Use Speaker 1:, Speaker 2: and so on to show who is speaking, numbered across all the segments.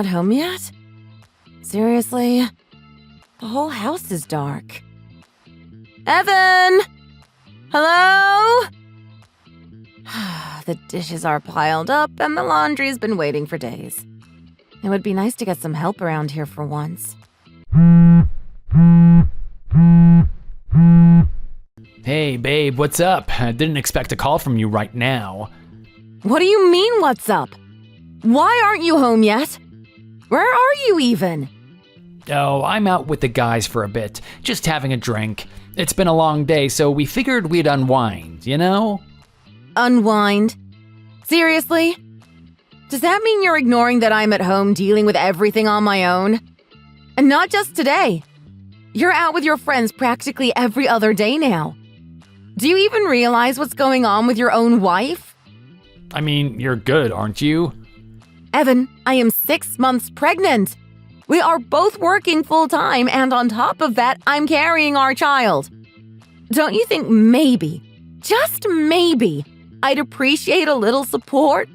Speaker 1: not home yet? Seriously? The whole house is dark. Evan! Hello? The dishes are piled up and the laundry's been waiting for days. It would be nice to get some help around here for once.
Speaker 2: Hey, babe, what's up? I didn't expect a call from you right now.
Speaker 1: What do you mean, what's up? Why aren't you home yet? Where are you even?
Speaker 2: Oh, I'm out with the guys for a bit, just having a drink. It's been a long day, so we figured we'd unwind, you know?
Speaker 1: Unwind? Seriously? Does that mean you're ignoring that I'm at home dealing with everything on my own? And not just today. You're out with your friends practically every other day now. Do you even realize what's going on with your own wife?
Speaker 2: I mean, you're good, aren't you?
Speaker 1: Evan, I am 6 months pregnant. We are both working full-time, and on top of that, I'm carrying our child. Don't you think maybe, just maybe, I'd appreciate a little support?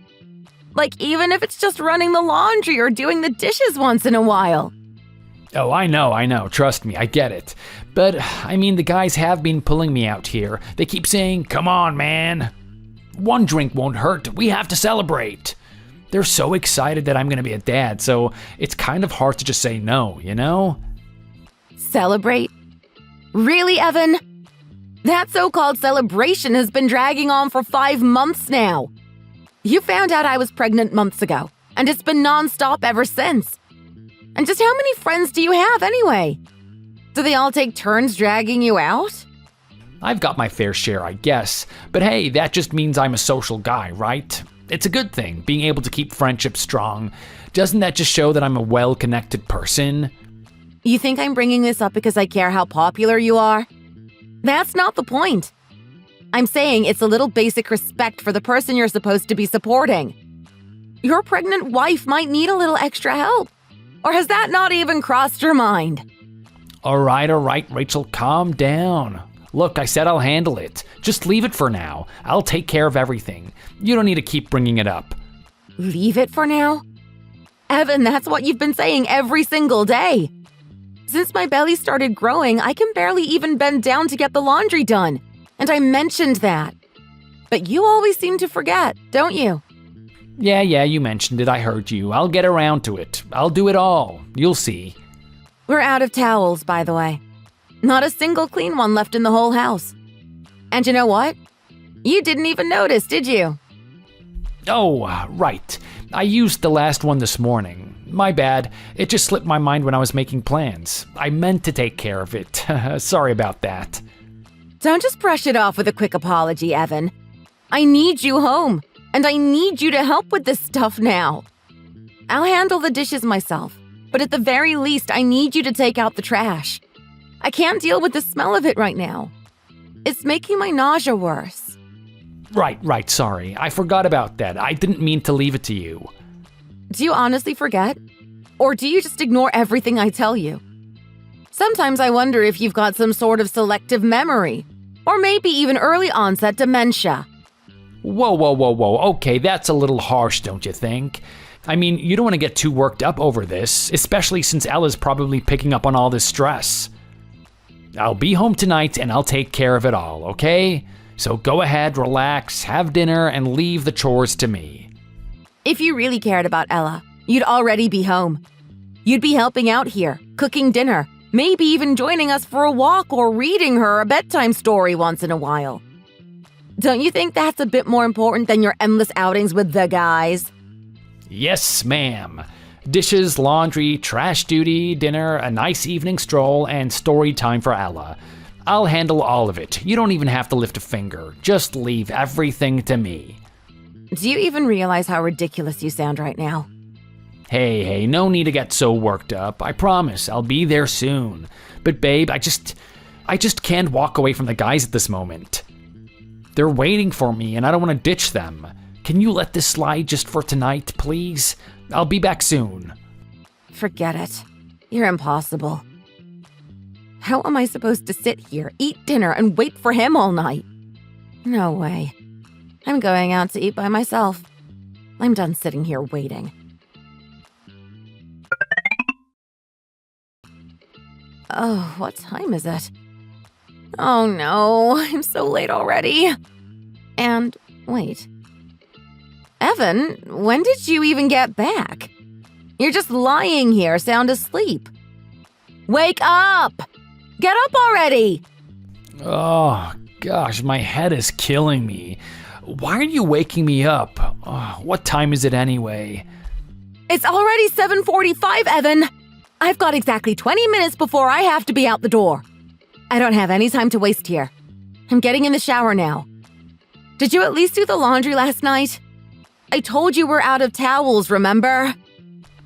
Speaker 1: Like even if it's just running the laundry or doing the dishes once in a while.
Speaker 2: Oh, I know, trust me, I get it. But, I mean, the guys have been pulling me out here. They keep saying, come on, man. One drink won't hurt, we have to celebrate. They're so excited that I'm gonna be a dad, so it's kind of hard to just say no, you know?
Speaker 1: Celebrate? Really, Evan? That so-called celebration has been dragging on for 5 months now. You found out I was pregnant months ago, and it's been nonstop ever since. And just how many friends do you have anyway? Do they all take turns dragging you out?
Speaker 2: I've got my fair share, I guess. But hey, that just means I'm a social guy, right? It's a good thing, being able to keep friendships strong. Doesn't that just show that I'm a well-connected person?
Speaker 1: You think I'm bringing this up because I care how popular you are? That's not the point. I'm saying it's a little basic respect for the person you're supposed to be supporting. Your pregnant wife might need a little extra help. Or has that not even crossed your mind?
Speaker 2: All right, Rachel, calm down. Look, I said I'll handle it. Just leave it for now. I'll take care of everything. You don't need to keep bringing it up.
Speaker 1: Leave it for now? Evan, that's what you've been saying every single day. Since my belly started growing, I can barely even bend down to get the laundry done. And I mentioned that. But you always seem to forget, don't you?
Speaker 2: Yeah, you mentioned it. I heard you. I'll get around to it. I'll do it all. You'll see.
Speaker 1: We're out of towels, by the way. Not a single clean one left in the whole house. And you know what? You didn't even notice, did you?
Speaker 2: Oh, right. I used the last one this morning. My bad. It just slipped my mind when I was making plans. I meant to take care of it. Sorry about that.
Speaker 1: Don't just brush it off with a quick apology, Evan. I need you home, and I need you to help with this stuff now. I'll handle the dishes myself, but at the very least, I need you to take out the trash. I can't deal with the smell of it right now. It's making my nausea worse.
Speaker 2: Right, sorry. I forgot about that. I didn't mean to leave it to you.
Speaker 1: Do you honestly forget? Or do you just ignore everything I tell you? Sometimes I wonder if you've got some sort of selective memory, or maybe even early onset dementia.
Speaker 2: Whoa. Okay, that's a little harsh, don't you think? I mean, you don't want to get too worked up over this, especially since Ella's probably picking up on all this stress. I'll be home tonight and I'll take care of it all, okay? So go ahead, relax, have dinner, and leave the chores to me.
Speaker 1: If you really cared about Ella, you'd already be home. You'd be helping out here, cooking dinner, maybe even joining us for a walk or reading her a bedtime story once in a while. Don't you think that's a bit more important than your endless outings with the guys?
Speaker 2: Yes, ma'am. Dishes, laundry, trash duty, dinner, a nice evening stroll, and story time for Ella. I'll handle all of it. You don't even have to lift a finger. Just leave everything to me.
Speaker 1: Do you even realize how ridiculous you sound right now?
Speaker 2: Hey, no need to get so worked up. I promise, I'll be there soon. But babe, I just can't walk away from the guys at this moment. They're waiting for me and I don't want to ditch them. Can you let this slide just for tonight, please? I'll be back soon.
Speaker 1: Forget it. You're impossible. How am I supposed to sit here, eat dinner, and wait for him all night? No way. I'm going out to eat by myself. I'm done sitting here waiting. Oh, what time is it? Oh no, I'm so late already. And wait. Evan, when did you even get back? You're just lying here, sound asleep. Wake up! Get up already!
Speaker 2: Oh, gosh, my head is killing me. Why are you waking me up? Oh, what time is it anyway?
Speaker 1: It's already 7:45, Evan. I've got exactly 20 minutes before I have to be out the door. I don't have any time to waste here. I'm getting in the shower now. Did you at least do the laundry last night? I told you we're out of towels, remember?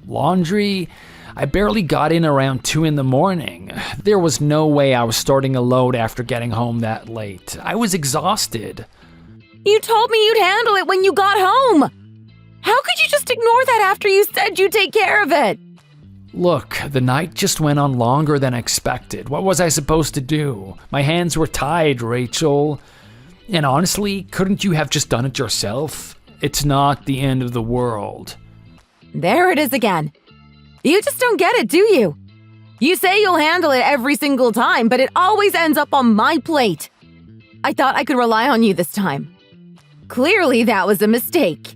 Speaker 2: Laundry? I barely got in around 2 in the morning. There was no way I was starting a load after getting home that late. I was exhausted.
Speaker 1: You told me you'd handle it when you got home. How could you just ignore that after you said you'd take care of it?
Speaker 2: Look, the night just went on longer than expected. What was I supposed to do? My hands were tied, Rachel. And honestly, couldn't you have just done it yourself? It's not the end of the world.
Speaker 1: There it is again. You just don't get it, do you? You say you'll handle it every single time, but it always ends up on my plate. I thought I could rely on you this time. Clearly, that was a mistake.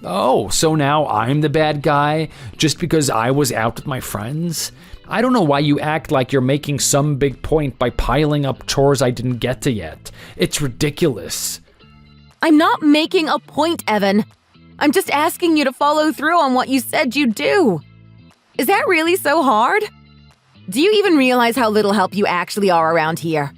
Speaker 2: Oh, so now I'm the bad guy just because I was out with my friends? I don't know why you act like you're making some big point by piling up chores I didn't get to yet. It's ridiculous.
Speaker 1: I'm not making a point, Evan. I'm just asking you to follow through on what you said you'd do. Is that really so hard? Do you even realize how little help you actually are around here?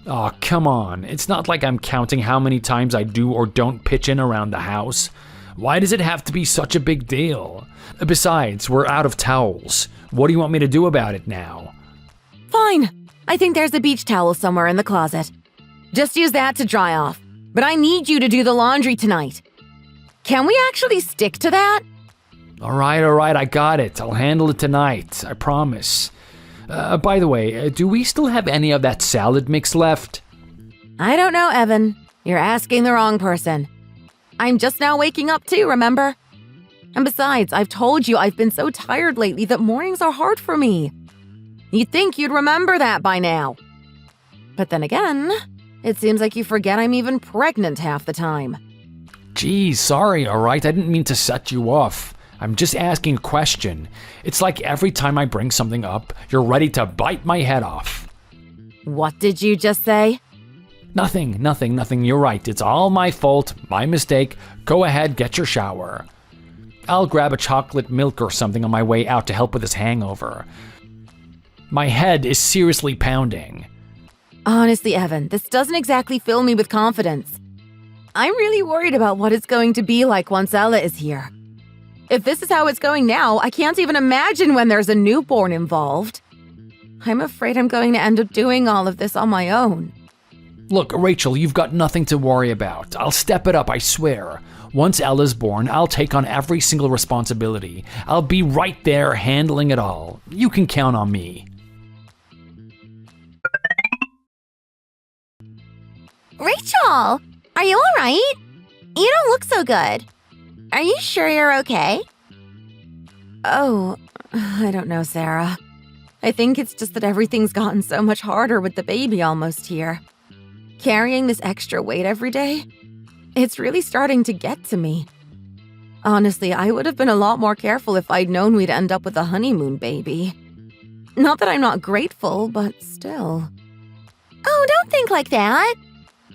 Speaker 2: Oh, come on. It's not like I'm counting how many times I do or don't pitch in around the house. Why does it have to be such a big deal? Besides, we're out of towels. What do you want me to do about it now?
Speaker 1: Fine. I think there's a beach towel somewhere in the closet. Just use that to dry off. But I need you to do the laundry tonight. Can we actually stick to that?
Speaker 2: All right, I got it. I'll handle it tonight. I promise. By the way, do we still have any of that salad mix left?
Speaker 1: I don't know, Evan. You're asking the wrong person. I'm just now waking up too, remember? And besides, I've told you I've been so tired lately that mornings are hard for me. You'd think you'd remember that by now. But then again, it seems like you forget I'm even pregnant half the time.
Speaker 2: Geez, sorry, all right? I didn't mean to set you off. I'm just asking a question. It's like every time I bring something up, you're ready to bite my head off.
Speaker 1: What did you just say?
Speaker 2: Nothing. You're right. It's all my fault, my mistake. Go ahead, get your shower. I'll grab a chocolate milk or something on my way out to help with this hangover. My head is seriously pounding.
Speaker 1: Honestly, Evan, this doesn't exactly fill me with confidence. I'm really worried about what it's going to be like once Ella is here. If this is how it's going now, I can't even imagine when there's a newborn involved. I'm afraid I'm going to end up doing all of this on my own.
Speaker 2: Look, Rachel, you've got nothing to worry about. I'll step it up, I swear. Once Ella's born, I'll take on every single responsibility. I'll be right there handling it all. You can count on me.
Speaker 3: Rachel, are you all right? You don't look so good. Are you sure you're okay?
Speaker 1: Oh, I don't know, Sarah. I think it's just that everything's gotten so much harder with the baby almost here. Carrying this extra weight every day, it's really starting to get to me. Honestly, I would have been a lot more careful if I'd known we'd end up with a honeymoon baby. Not that I'm not grateful, but still.
Speaker 3: Oh, don't think like that.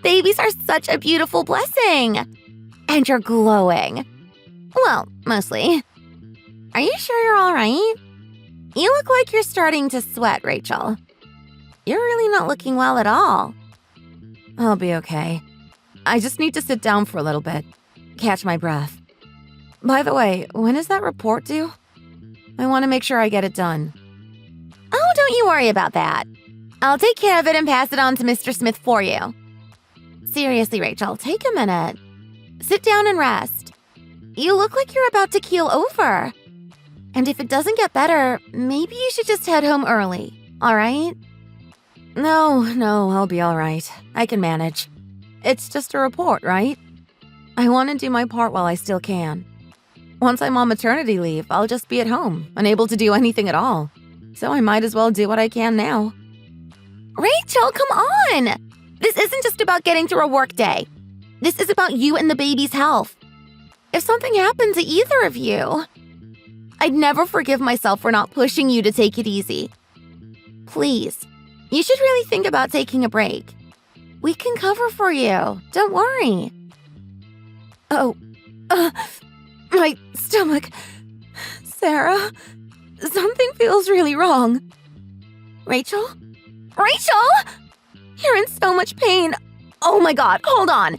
Speaker 3: Babies are such a beautiful blessing. And you're glowing. Well, mostly. Are you sure you're all right? You look like you're starting to sweat, Rachel. You're really not looking well at all.
Speaker 1: I'll be okay. I just need to sit down for a little bit, catch my breath. By the way, when is that report due? I want to make sure I get it done.
Speaker 3: Oh, don't you worry about that. I'll take care of it and pass it on to Mr. Smith for you. Seriously, Rachel, take a minute. Sit down and rest. You look like you're about to keel over. And if it doesn't get better, maybe you should just head home early, all right?
Speaker 1: No, I'll be all right. I can manage. It's just a report, right? I want to do my part while I still can. Once I'm on maternity leave, I'll just be at home, unable to do anything at all. so I might as well do what I can now.
Speaker 3: Rachel, come on! This isn't just about getting through a work day. This is about you and the baby's health. If something happened to either of you, I'd never forgive myself for not pushing you to take it easy. Please, you should really think about taking a break. We can cover for you. Don't worry.
Speaker 1: Oh, my stomach. Sarah, something feels really wrong.
Speaker 3: Rachel? Rachel! You're in so much pain. Oh my God, hold on.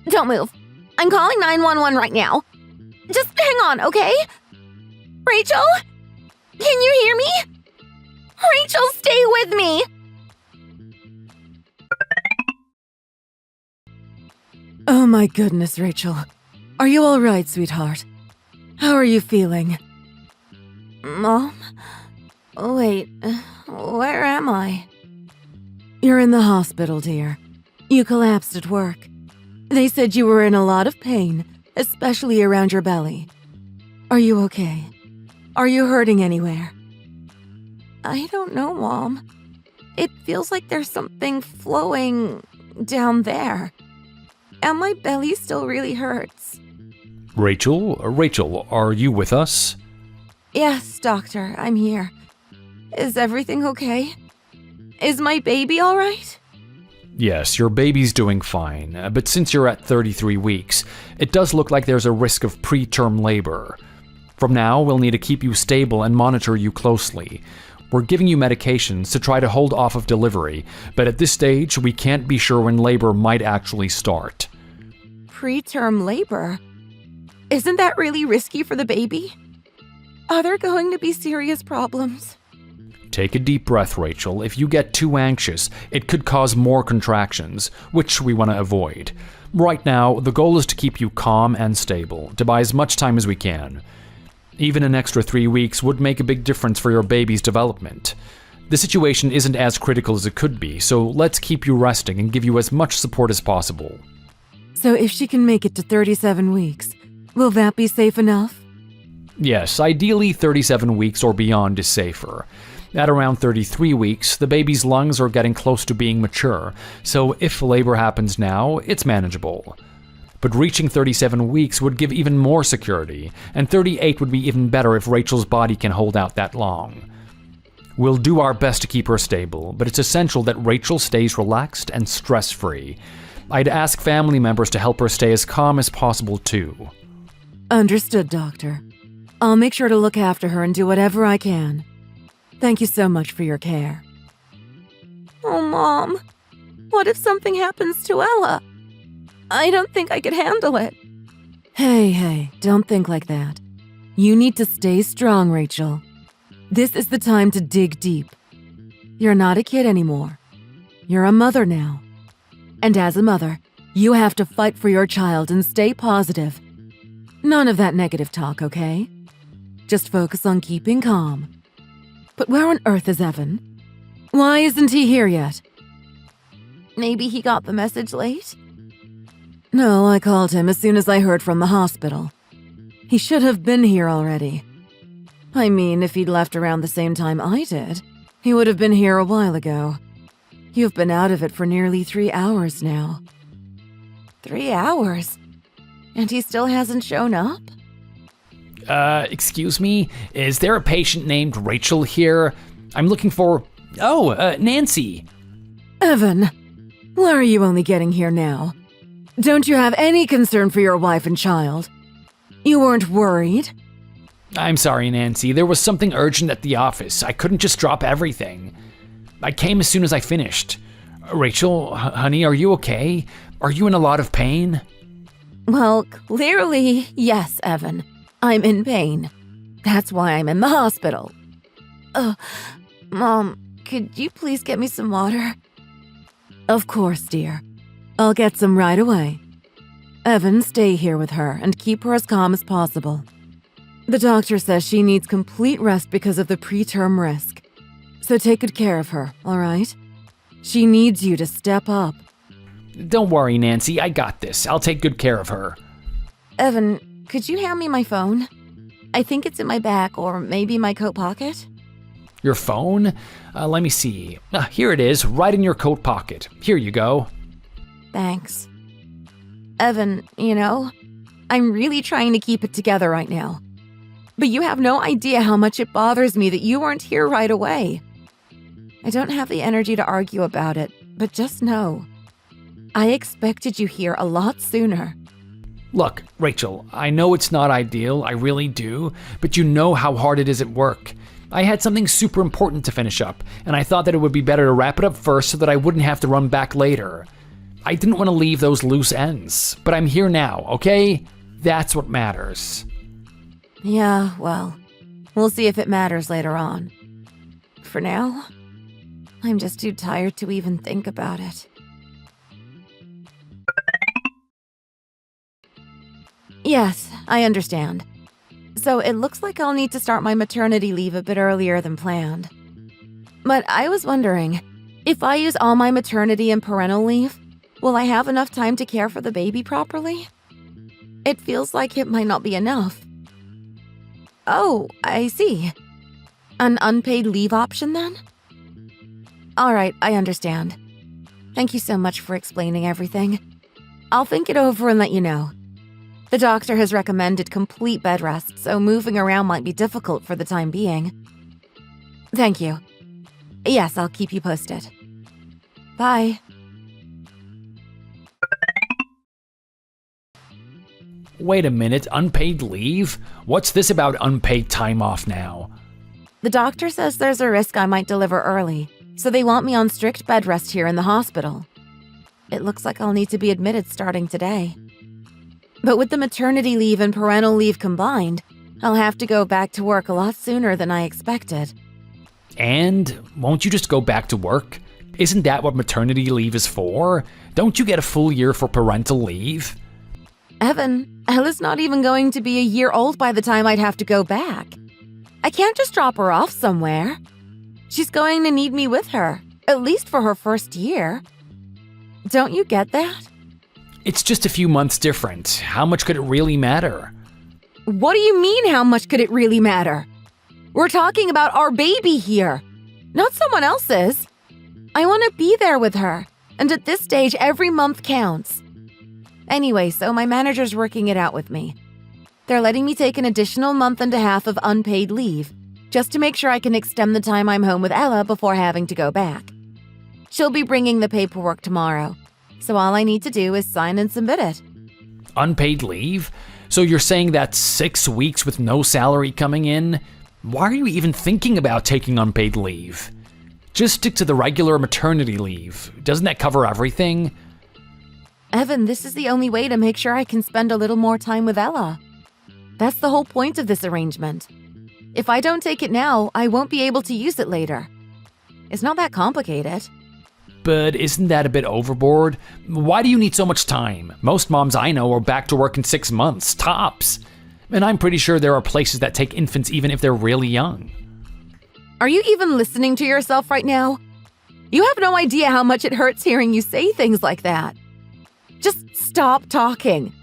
Speaker 3: Don't move. I'm calling 911 right now. Just hang on, okay? Rachel? Can you hear me? Rachel, stay with me.
Speaker 1: Oh my goodness, Rachel. Are you all right, sweetheart? How are you feeling?
Speaker 3: Mom? Wait, where am I?
Speaker 1: You're in the hospital, dear. You collapsed at work. They said you were in a lot of pain, especially around your belly. Are you okay? Are you hurting anywhere?
Speaker 3: I don't know, Mom. It feels like there's something flowing down there. And my belly still really hurts.
Speaker 2: Rachel, are you with us?
Speaker 1: Yes, doctor, I'm here. Is everything okay? Is my baby all right?
Speaker 2: Yes, your baby's doing fine, but since you're at 33 weeks, it does look like there's a risk of preterm labor. From now, we'll need to keep you stable and monitor you closely. We're giving you medications to try to hold off of delivery, but at this stage, we can't be sure when labor might actually start.
Speaker 1: Preterm labor? Isn't that really risky for the baby? Are there going to be serious problems?
Speaker 2: Take a deep breath, Rachel. If you get too anxious, it could cause more contractions, which we want to avoid. Right now, the goal is to keep you calm and stable, to buy as much time as we can. Even an extra 3 weeks would make a big difference for your baby's development. The situation isn't as critical as it could be, so let's keep you resting and give you as much support as possible.
Speaker 1: So if she can make it to 37 weeks, will that be safe enough?
Speaker 2: Yes, ideally 37 weeks or beyond is safer. At around 33 weeks, the baby's lungs are getting close to being mature, so if labor happens now, it's manageable. But reaching 37 weeks would give even more security, and 38 would be even better if Rachel's body can hold out that long. We'll do our best to keep her stable, but it's essential that Rachel stays relaxed and stress-free. I'd ask family members to help her stay as calm as possible, too.
Speaker 1: Understood, Doctor. I'll make sure to look after her and do whatever I can. Thank you so much for your care.
Speaker 3: Oh, Mom. What if something happens to Ella? I don't think I could handle it.
Speaker 1: Hey, don't think like that. You need to stay strong, Rachel. This is the time to dig deep. You're not a kid anymore. You're a mother now. And as a mother, you have to fight for your child and stay positive. None of that negative talk, okay? Just focus on keeping calm. But where on earth is Evan? Why isn't he here yet?
Speaker 3: Maybe he got the message late?
Speaker 1: No, I called him as soon as I heard from the hospital. He should have been here already. I mean, if he'd left around the same time I did, he would have been here a while ago. You've been out of it for nearly 3 hours now.
Speaker 3: 3 hours? And he still hasn't shown up?
Speaker 2: Excuse me? Is there a patient named Rachel here? I'm looking for... Nancy.
Speaker 1: Evan, why are you only getting here now? Don't you have any concern for your wife and child? You weren't worried?
Speaker 2: I'm sorry, Nancy. There was something urgent at the office. I couldn't just drop everything. I came as soon as I finished. Rachel, honey, are you okay? Are you in a lot of pain?
Speaker 3: Well, clearly, yes, Evan. I'm in pain. That's why I'm in the hospital. Mom, could you please get me some water?
Speaker 1: Of course, dear. I'll get some right away. Evan, stay here with her and keep her as calm as possible. The doctor says she needs complete rest because of the preterm risk. So take good care of her, all right? She needs you to step up.
Speaker 2: Don't worry, Nancy. I got this. I'll take good care of her.
Speaker 3: Evan, could you hand me my phone? I think it's in my back or maybe my coat pocket.
Speaker 2: Your phone? Let me see. Here it is, right in your coat pocket. Here you go.
Speaker 1: Thanks. Evan, I'm really trying to keep it together right now. But you have no idea how much it bothers me that you weren't here right away. I don't have the energy to argue about it, but just know, I expected you here a lot sooner.
Speaker 2: Look, Rachel, I know it's not ideal, I really do, but you know how hard it is at work. I had something super important to finish up, and I thought that it would be better to wrap it up first so that I wouldn't have to run back later. I didn't want to leave those loose ends, but I'm here now, okay? That's what matters.
Speaker 1: Yeah, well, we'll see if it matters later on. For now, I'm just too tired to even think about it. Yes, I understand. So it looks like I'll need to start my maternity leave a bit earlier than planned. But I was wondering, if I use all my maternity and parental leave, will I have enough time to care for the baby properly? It feels like it might not be enough. Oh, I see. An unpaid leave option then? All right, I understand. Thank you so much for explaining everything. I'll think it over and let you know. The doctor has recommended complete bed rest, so moving around might be difficult for the time being. Thank you. Yes, I'll keep you posted. Bye.
Speaker 2: Wait a minute, unpaid leave? What's this about unpaid time off now?
Speaker 1: The doctor says there's a risk I might deliver early, so they want me on strict bed rest here in the hospital. It looks like I'll need to be admitted starting today. But with the maternity leave and parental leave combined, I'll have to go back to work a lot sooner than I expected.
Speaker 2: And won't you just go back to work? Isn't that what maternity leave is for? Don't you get a full year for parental leave?
Speaker 1: Evan, Ella's not even going to be a year old by the time I'd have to go back. I can't just drop her off somewhere. She's going to need me with her, at least for her first year. Don't you get that?
Speaker 2: It's just a few months different. How much could it really matter?
Speaker 1: What do you mean, how much could it really matter? We're talking about our baby here, not someone else's. I want to be there with her, and at this stage, every month counts. Anyway, so my manager's working it out with me. They're letting me take an additional month and a half of unpaid leave, just to make sure I can extend the time I'm home with Ella before having to go back. She'll be bringing the paperwork tomorrow, so all I need to do is sign and submit it.
Speaker 2: Unpaid leave? So you're saying that's 6 weeks with no salary coming in? Why are you even thinking about taking unpaid leave? Just stick to the regular maternity leave. Doesn't that cover everything?
Speaker 1: Evan, this is the only way to make sure I can spend a little more time with Ella. That's the whole point of this arrangement. If I don't take it now, I won't be able to use it later. It's not that complicated.
Speaker 2: But isn't that a bit overboard? Why do you need so much time? Most moms I know are back to work in 6 months, tops. And I'm pretty sure there are places that take infants even if they're really young.
Speaker 1: Are you even listening to yourself right now? You have no idea how much it hurts hearing you say things like that. Just stop talking.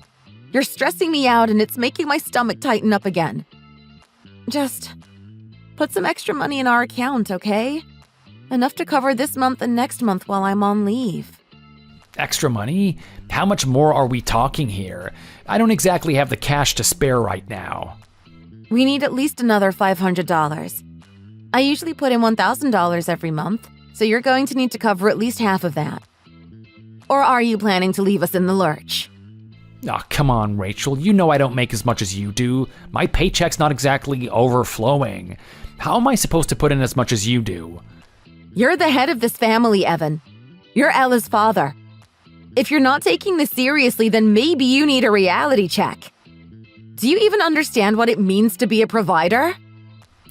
Speaker 1: You're stressing me out and it's making my stomach tighten up again. Just put some extra money in our account, okay? Enough to cover this month and next month while I'm on leave.
Speaker 2: Extra money? How much more are we talking here? I don't exactly have the cash to spare right now.
Speaker 1: We need at least another $500. I usually put in $1,000 every month, so you're going to need to cover at least half of that. Or are you planning to leave us in the lurch?
Speaker 2: Aw, come on, Rachel. You know I don't make as much as you do. My paycheck's not exactly overflowing. How am I supposed to put in as much as you do?
Speaker 1: You're the head of this family, Evan. You're Ella's father. If you're not taking this seriously, then maybe you need a reality check. Do you even understand what it means to be a provider?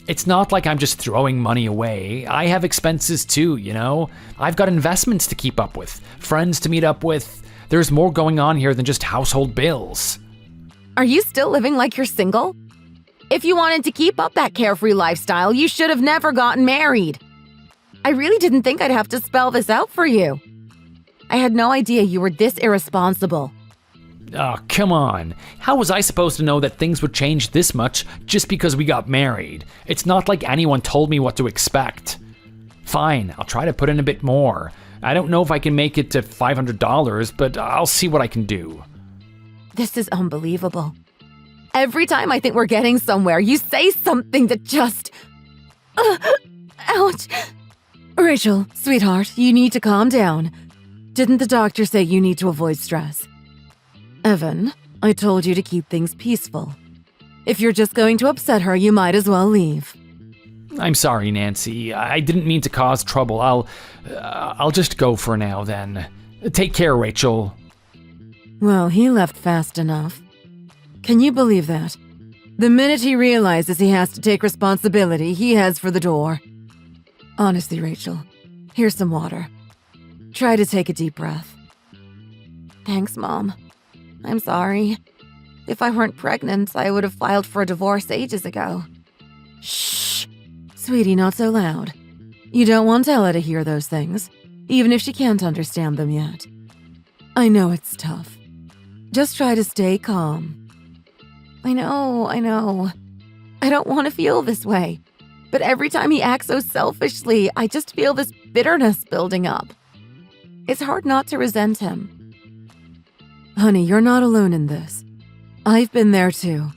Speaker 2: It's not like I'm just throwing money away. I have expenses too, you know? I've got investments to keep up with, friends to meet up with. There's more going on here than just household bills.
Speaker 1: Are you still living like you're single? If you wanted to keep up that carefree lifestyle, you should have never gotten married. I really didn't think I'd have to spell this out for you. I had no idea you were this irresponsible.
Speaker 2: Oh, come on. How was I supposed to know that things would change this much just because we got married? It's not like anyone told me what to expect. Fine, I'll try to put in a bit more. I don't know if I can make it to $500, but I'll see what I can do.
Speaker 1: This is unbelievable. Every time I think we're getting somewhere, you say something that just... ouch. Rachel, sweetheart, you need to calm down. Didn't the doctor say you need to avoid stress? Evan, I told you to keep things peaceful. If you're just going to upset her, you might as well leave.
Speaker 2: I'm sorry, Nancy. I didn't mean to cause trouble. I'll just go for now then. Take care, Rachel.
Speaker 1: Well, he left fast enough. Can you believe that? The minute he realizes he has to take responsibility, he heads for the door. Honestly, Rachel, here's some water. Try to take a deep breath. Thanks, Mom. I'm sorry. If I weren't pregnant, I would have filed for a divorce ages ago. Shh! Sweetie, not so loud. You don't want Ella to hear those things, even if she can't understand them yet. I know it's tough. Just try to stay calm. I know. I don't want to feel this way. But every time he acts so selfishly, I just feel this bitterness building up. It's hard not to resent him. Honey, you're not alone in this. I've been there too.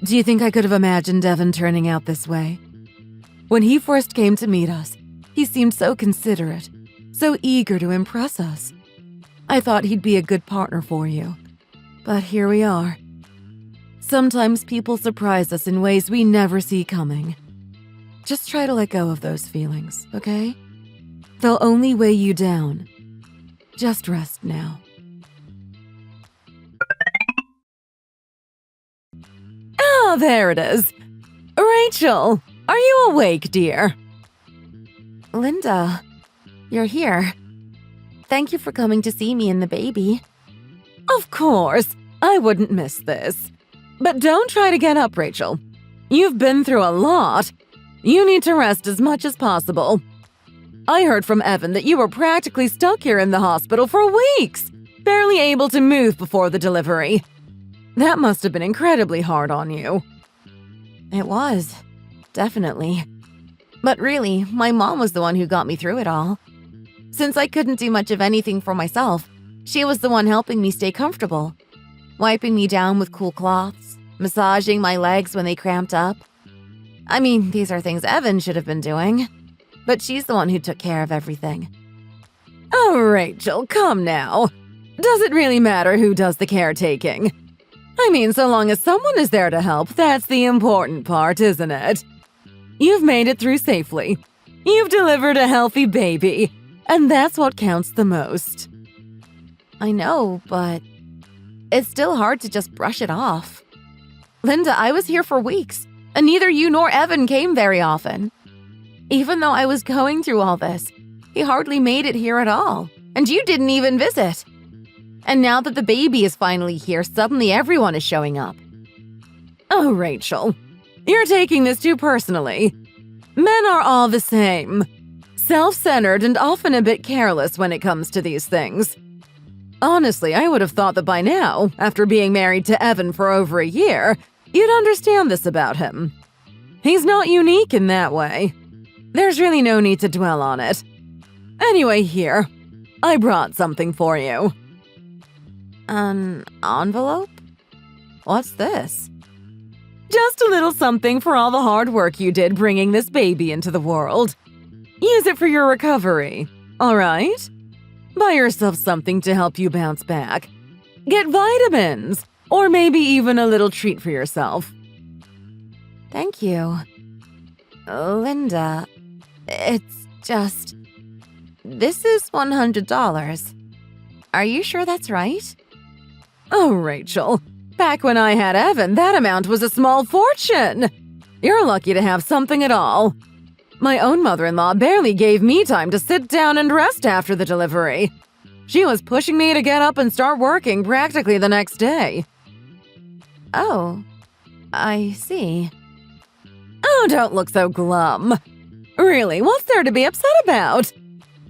Speaker 1: Do you think I could have imagined Evan turning out this way? When he first came to meet us, he seemed so considerate, so eager to impress us. I thought he'd be a good partner for you. But here we are. Sometimes people surprise us in ways we never see coming. Just try to let go of those feelings, okay? They'll only weigh you down. Just rest now. Oh, there it is. Rachel, are you awake, dear?
Speaker 3: Linda, you're here. Thank you for coming to see me and the baby.
Speaker 1: Of course, I wouldn't miss this. But don't try to get up, Rachel. You've been through a lot. You need to rest as much as possible. I heard from Evan that you were practically stuck here in the hospital for weeks, barely able to move before the delivery. That must have been incredibly hard on you.
Speaker 3: It was, definitely. But really, my mom was the one who got me through it all. Since I couldn't do much of anything for myself, she was the one helping me stay comfortable, wiping me down with cool cloths, massaging my legs when they cramped up. I mean, these are things Evan should have been doing, but she's the one who took care of everything.
Speaker 1: Oh, Rachel, come now. Does it really matter who does the caretaking? I mean, so long as someone is there to help, that's the important part, isn't it? You've made it through safely. You've delivered a healthy baby, and that's what counts the most.
Speaker 3: I know, but it's still hard to just brush it off. Linda, I was here for weeks, and neither you nor Evan came very often. Even though I was going through all this, he hardly made it here at all, and you didn't even visit. And now that the baby is finally here, suddenly everyone is showing up.
Speaker 1: Oh, Rachel, you're taking this too personally. Men are all the same. Self-centered and often a bit careless when it comes to these things. Honestly, I would have thought that by now, after being married to Evan for over a year, you'd understand this about him. He's not unique in that way. There's really no need to dwell on it. Anyway, here, I brought something for you.
Speaker 3: An envelope? What's this?
Speaker 1: Just a little something for all the hard work you did bringing this baby into the world. Use it for your recovery, all right? Buy yourself something to help you bounce back. Get vitamins, or maybe even a little treat for yourself.
Speaker 3: Thank you. Linda, it's just... This is $100. Are you sure that's right?
Speaker 1: Oh, Rachel, back when I had Evan, that amount was a small fortune. You're lucky to have something at all. My own mother-in-law barely gave me time to sit down and rest after the delivery. She was pushing me to get up and start working practically the next day.
Speaker 3: Oh, I see.
Speaker 1: Oh, don't look so glum. Really, what's there to be upset about?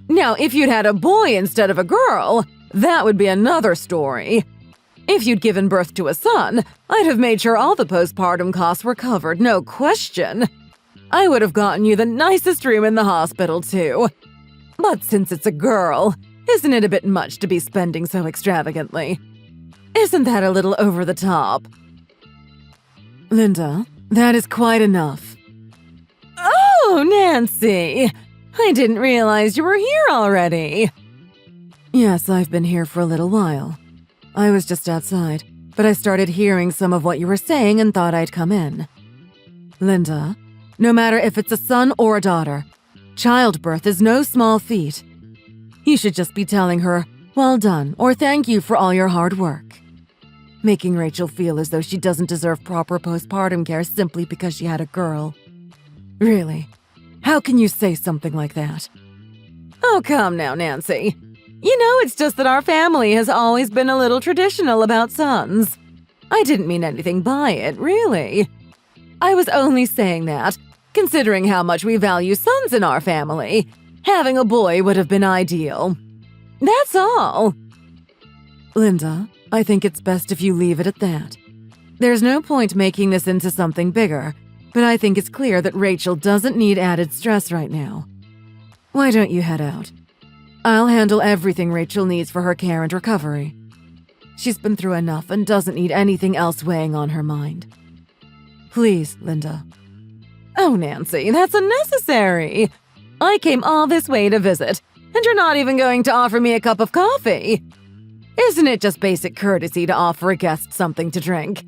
Speaker 1: Now, if you'd had a boy instead of a girl, that would be another story. If you'd given birth to a son, I'd have made sure all the postpartum costs were covered, no question. I would have gotten you the nicest room in the hospital, too. But since it's a girl, isn't it a bit much to be spending so extravagantly? Isn't that a little over the top? Linda, that is quite enough. Oh, Nancy! I didn't realize you were here already. Yes, I've been here for a little while. I was just outside, but I started hearing some of what you were saying and thought I'd come in. Linda, no matter if it's a son or a daughter, childbirth is no small feat. You should just be telling her, well done, or thank you for all your hard work. Making Rachel feel as though she doesn't deserve proper postpartum care simply because she had a girl. Really, how can you say something like that? Oh, come now, Nancy. You know, it's just that our family has always been a little traditional about sons. I didn't mean anything by it, really. I was only saying that, considering how much we value sons in our family, having a boy would have been ideal. That's all. Linda, I think it's best if you leave it at that. There's no point making this into something bigger, but I think it's clear that Rachel doesn't need added stress right now. Why don't you head out? I'll handle everything Rachel needs for her care and recovery. She's been through enough and doesn't need anything else weighing on her mind. Please, Linda. Oh, Nancy, that's unnecessary. I came all this way to visit, and you're not even going to offer me a cup of coffee. Isn't it just basic courtesy to offer a guest something to drink?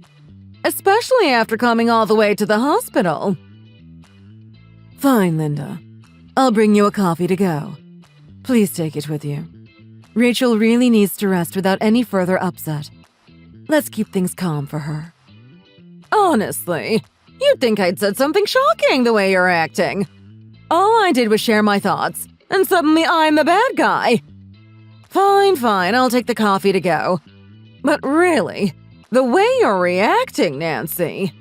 Speaker 1: Especially after coming all the way to the hospital. Fine, Linda. I'll bring you a coffee to go. Please take it with you. Rachel really needs to rest without any further upset. Let's keep things calm for her. Honestly, you'd think I'd said something shocking the way you're acting. All I did was share my thoughts, and suddenly I'm the bad guy. Fine, I'll take the coffee to go. But really, the way you're reacting, Nancy.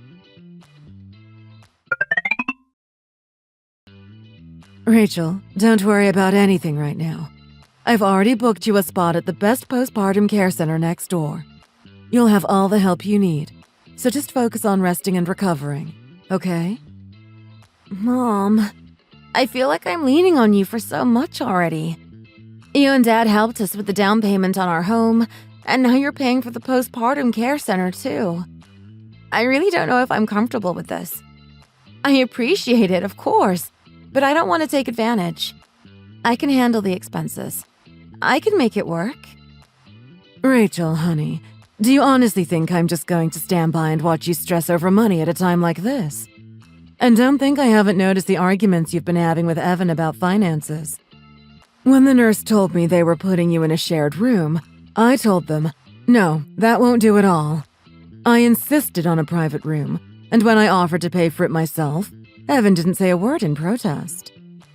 Speaker 1: Rachel, don't worry about anything right now. I've already booked you a spot at the best postpartum care center next door. You'll have all the help you need, so just focus on resting and recovering, okay?
Speaker 3: Mom, I feel like I'm leaning on you for so much already. You and Dad helped us with the down payment on our home, and now you're paying for the postpartum care center too. I really don't know if I'm comfortable with this. I appreciate it, of course, but I don't want to take advantage. I can handle the expenses. I can make it work.
Speaker 1: Rachel, honey, do you honestly think I'm just going to stand by and watch you stress over money at a time like this? And don't think I haven't noticed the arguments you've been having with Evan about finances. When the nurse told me they were putting you in a shared room, I told them, no, that won't do at all. I insisted on a private room, and when I offered to pay for it myself, Evan didn't say a word in protest.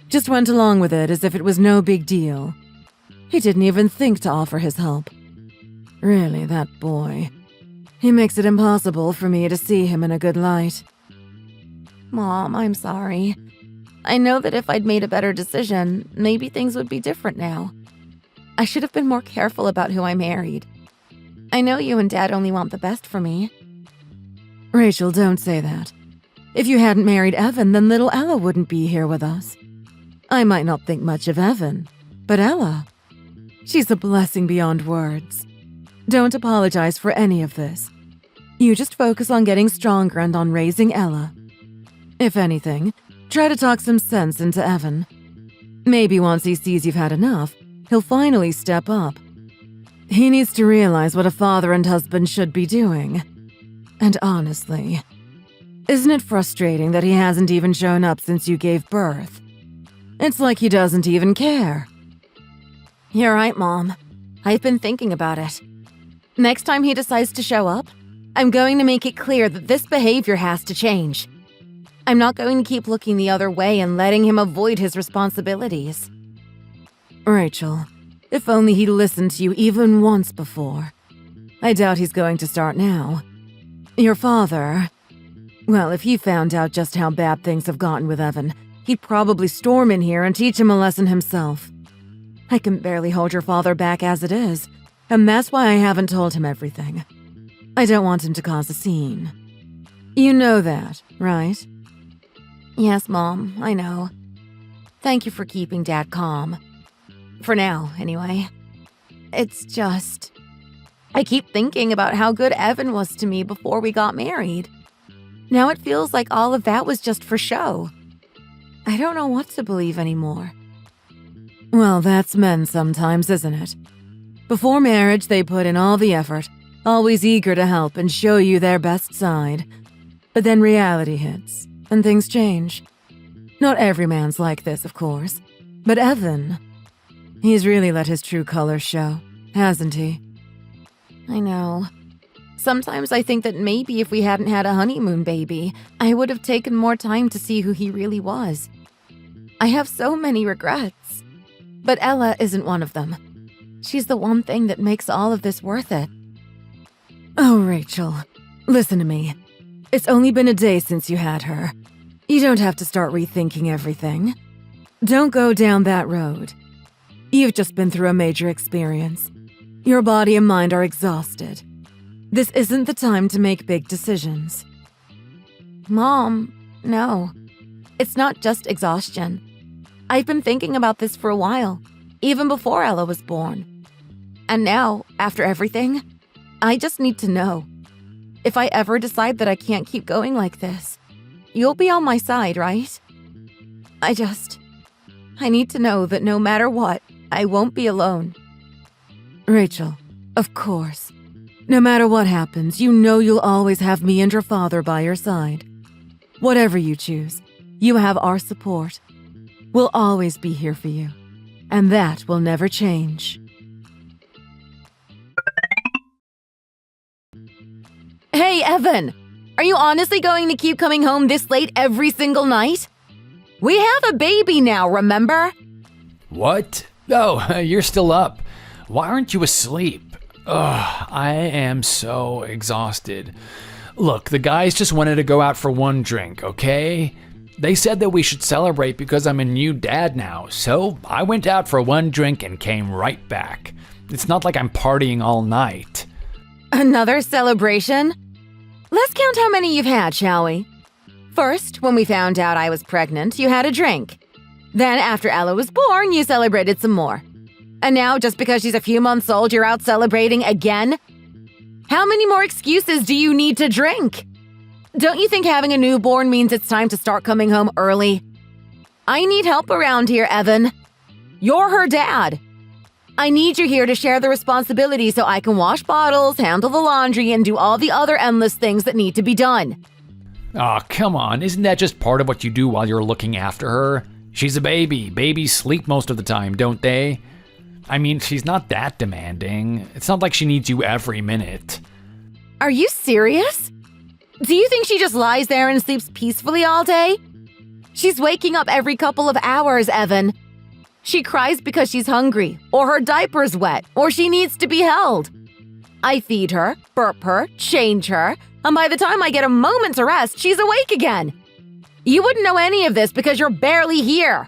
Speaker 1: Just went along with it as if it was no big deal. He didn't even think to offer his help. Really, that boy. He makes it impossible for me to see him in a good light.
Speaker 3: Mom, I'm sorry. I know that if I'd made a better decision, maybe things would be different now. I should have been more careful about who I married. I know you and Dad only want the best for me.
Speaker 1: Rachel, don't say that. If you hadn't married Evan, then little Ella wouldn't be here with us. I might not think much of Evan, but Ella, she's a blessing beyond words. Don't apologize for any of this. You just focus on getting stronger and on raising Ella. If anything, try to talk some sense into Evan. Maybe once he sees you've had enough, he'll finally step up. He needs to realize what a father and husband should be doing. And honestly, isn't it frustrating that he hasn't even shown up since you gave birth? It's like he doesn't even care.
Speaker 3: You're right, Mom. I've been thinking about it. Next time he decides to show up, I'm going to make it clear that this behavior has to change. I'm not going to keep looking the other way and letting him avoid his responsibilities.
Speaker 1: Rachel, if only he listened to you even once before. I doubt he's going to start now. Your father... Well, if he found out just how bad things have gotten with Evan, he'd probably storm in here and teach him a lesson himself. I can barely hold your father back as it is, And that's why I haven't told him everything. I don't want him to cause a scene. You know that, right?
Speaker 3: Yes, Mom, I know. Thank you for keeping Dad calm. For now, anyway. It's just... I keep thinking about how good Evan was to me before we got married. Now it feels like all of that was just for show. I don't know what to believe anymore.
Speaker 1: Well, that's men sometimes, isn't it? Before marriage, they put in all the effort, always eager to help and show you their best side. But then reality hits, and things change. Not every man's like this, of course. But Evan, he's really let his true colors show, hasn't he?
Speaker 3: I know. Sometimes I think that maybe if we hadn't had a honeymoon baby, I would have taken more time to see who he really was. I have so many regrets. But Ella isn't one of them. She's the one thing that makes all of this worth it.
Speaker 1: Oh, Rachel, listen to me. It's only been a day since you had her. You don't have to start rethinking everything. Don't go down that road. You've just been through a major experience. Your body and mind are exhausted. This isn't the time to make big decisions.
Speaker 3: Mom, no. It's not just exhaustion. I've been thinking about this for a while, even before Ella was born. And now, after everything, I just need to know. If I ever decide that I can't keep going like this, you'll be on my side, right? I need to know that no matter what, I won't be alone.
Speaker 1: Rachel, of course. No matter what happens, you know you'll always have me and your father by your side. Whatever you choose, you have our support. We'll always be here for you, and that will never change.
Speaker 3: Hey, Evan! Are you honestly going to keep coming home this late every single night? We have a baby now, remember?
Speaker 2: What? Oh, you're still up. Why aren't you asleep? Ugh, I am so exhausted. Look, the guys just wanted to go out for one drink, okay? They said that we should celebrate because I'm a new dad now, so I went out for one drink and came right back. It's not like I'm partying all night.
Speaker 3: Another celebration? Let's count how many you've had, shall we? First, when we found out I was pregnant, you had a drink. Then, after Ella was born, you celebrated some more. And now, just because she's a few months old, you're out celebrating again? How many more excuses do you need to drink? Don't you think having a newborn means it's time to start coming home early? I need help around here, Evan. You're her dad. I need you here to share the responsibility so I can wash bottles, handle the laundry, and do all the other endless things that need to be done.
Speaker 2: Aw, come on, isn't that just part of what you do while you're looking after her? She's a baby. Babies sleep most of the time, don't they? I mean, she's not that demanding. It's not like she needs you every minute.
Speaker 3: Are you serious? Do you think she just lies there and sleeps peacefully all day? She's waking up every couple of hours, Evan. She cries because she's hungry, or her diaper's wet, or she needs to be held. I feed her, burp her, change her, and by the time I get a moment to rest, she's awake again. You wouldn't know any of this because you're barely here.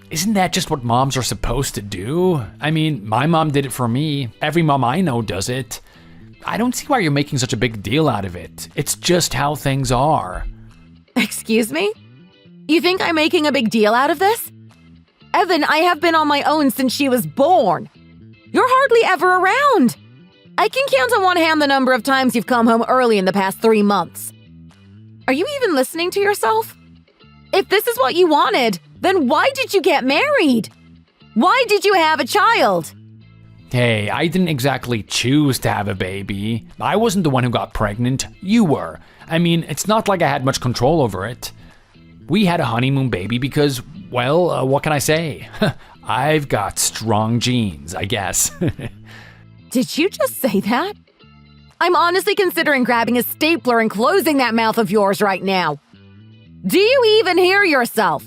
Speaker 2: Isn't that just what moms are supposed to do? I mean, my mom did it for me. Every mom I know does it. I don't see why you're making such a big deal out of it. It's just how things are.
Speaker 3: Excuse me? You think I'm making a big deal out of this? Evan, I have been on my own since she was born. You're hardly ever around. I can count on one hand the number of times you've come home early in the past 3 months. Are you even listening to yourself? If this is what you wanted, then why did you get married? Why did you have a child?
Speaker 2: Hey, I didn't exactly choose to have a baby. I wasn't the one who got pregnant. You were. I mean, it's not like I had much control over it. We had a honeymoon baby because, well, what can I say? I've got strong genes, I guess.
Speaker 3: Did you just say that? I'm honestly considering grabbing a stapler and closing that mouth of yours right now. Do you even hear yourself?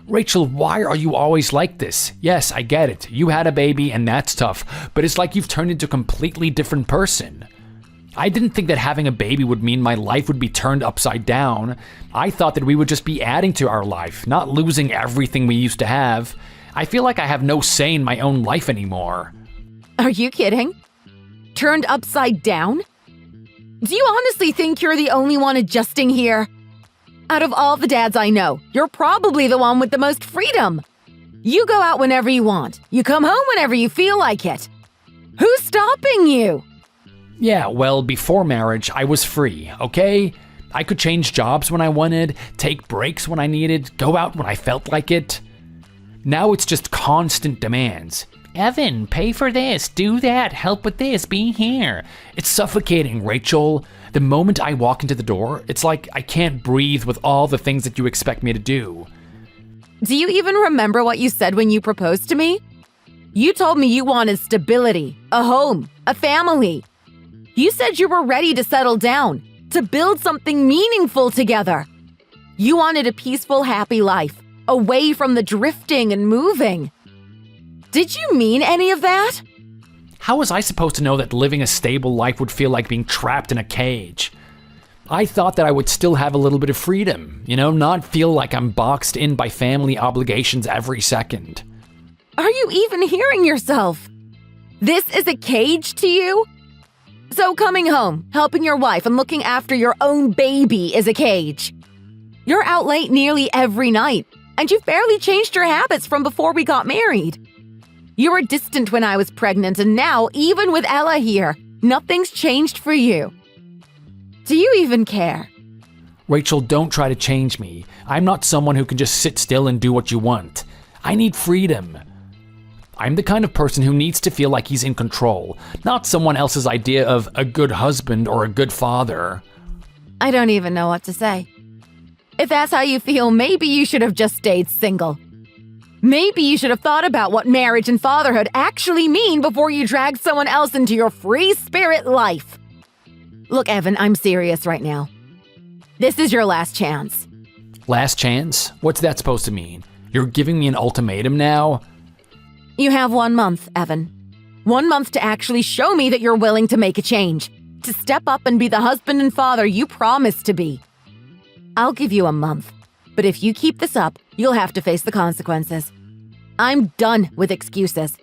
Speaker 2: Rachel, why are you always like this? Yes, I get it. You had a baby and that's tough, but it's like you've turned into a completely different person. I didn't think that having a baby would mean my life would be turned upside down. I thought that we would just be adding to our life, not losing everything we used to have. I feel like I have no say in my own life anymore.
Speaker 3: Are you kidding?
Speaker 1: turned upside down? Do you honestly think you're the only one adjusting here? Out of all the dads I know, you're probably the one with the most freedom. You go out whenever you want. You come home whenever you feel like it. Who's stopping you?
Speaker 2: Yeah, well, before marriage, I was free, okay? I could change jobs when I wanted, take breaks when I needed, go out when I felt like it. Now it's just constant demands. Evan, pay for this, do that, help with this, be here. It's suffocating, Rachel. The moment I walk into the door, it's like I can't breathe with all the things that you expect me to do.
Speaker 1: Do you even remember what you said when you proposed to me? You told me you wanted stability, a home, a family. You said you were ready to settle down, to build something meaningful together. You wanted a peaceful, happy life, away from the drifting and moving. Did you mean any of that?
Speaker 2: How was I supposed to know that living a stable life would feel like being trapped in a cage? I thought that I would still have a little bit of freedom, not feel like I'm boxed in by family obligations every second.
Speaker 1: Are you even hearing yourself? This is a cage to you? So coming home, helping your wife, and looking after your own baby is a cage. You're out late nearly every night, and you've barely changed your habits from before we got married. You were distant when I was pregnant, and now, even with Ella here, nothing's changed for you. Do you even care?
Speaker 2: Rachel, don't try to change me. I'm not someone who can just sit still and do what you want. I need freedom. I'm the kind of person who needs to feel like he's in control, not someone else's idea of a good husband or a good father.
Speaker 1: I don't even know what to say. If that's how you feel, maybe you should have just stayed single. Maybe you should have thought about what marriage and fatherhood actually mean before you dragged someone else into your free spirit life. Look, Evan, I'm serious right now. This is your last chance.
Speaker 2: Last chance? What's that supposed to mean? You're giving me an ultimatum now?
Speaker 1: You have 1 month, Evan. 1 month to actually show me that you're willing to make a change, to step up and be the husband and father you promised to be. I'll give you a month, but if you keep this up, you'll have to face the consequences. I'm done with excuses.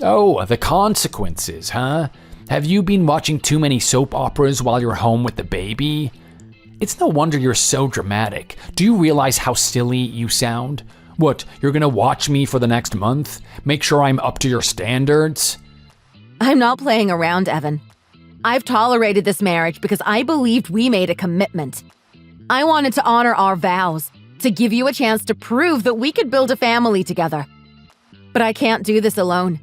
Speaker 2: Oh, the consequences, huh? Have you been watching too many soap operas while you're home with the baby? It's no wonder you're so dramatic. Do you realize how silly you sound? What, you're gonna watch me for the next month? Make sure I'm up to your standards?
Speaker 1: I'm not playing around, Evan. I've tolerated this marriage because I believed we made a commitment. I wanted to honor our vows, to give you a chance to prove that we could build a family together. But I can't do this alone.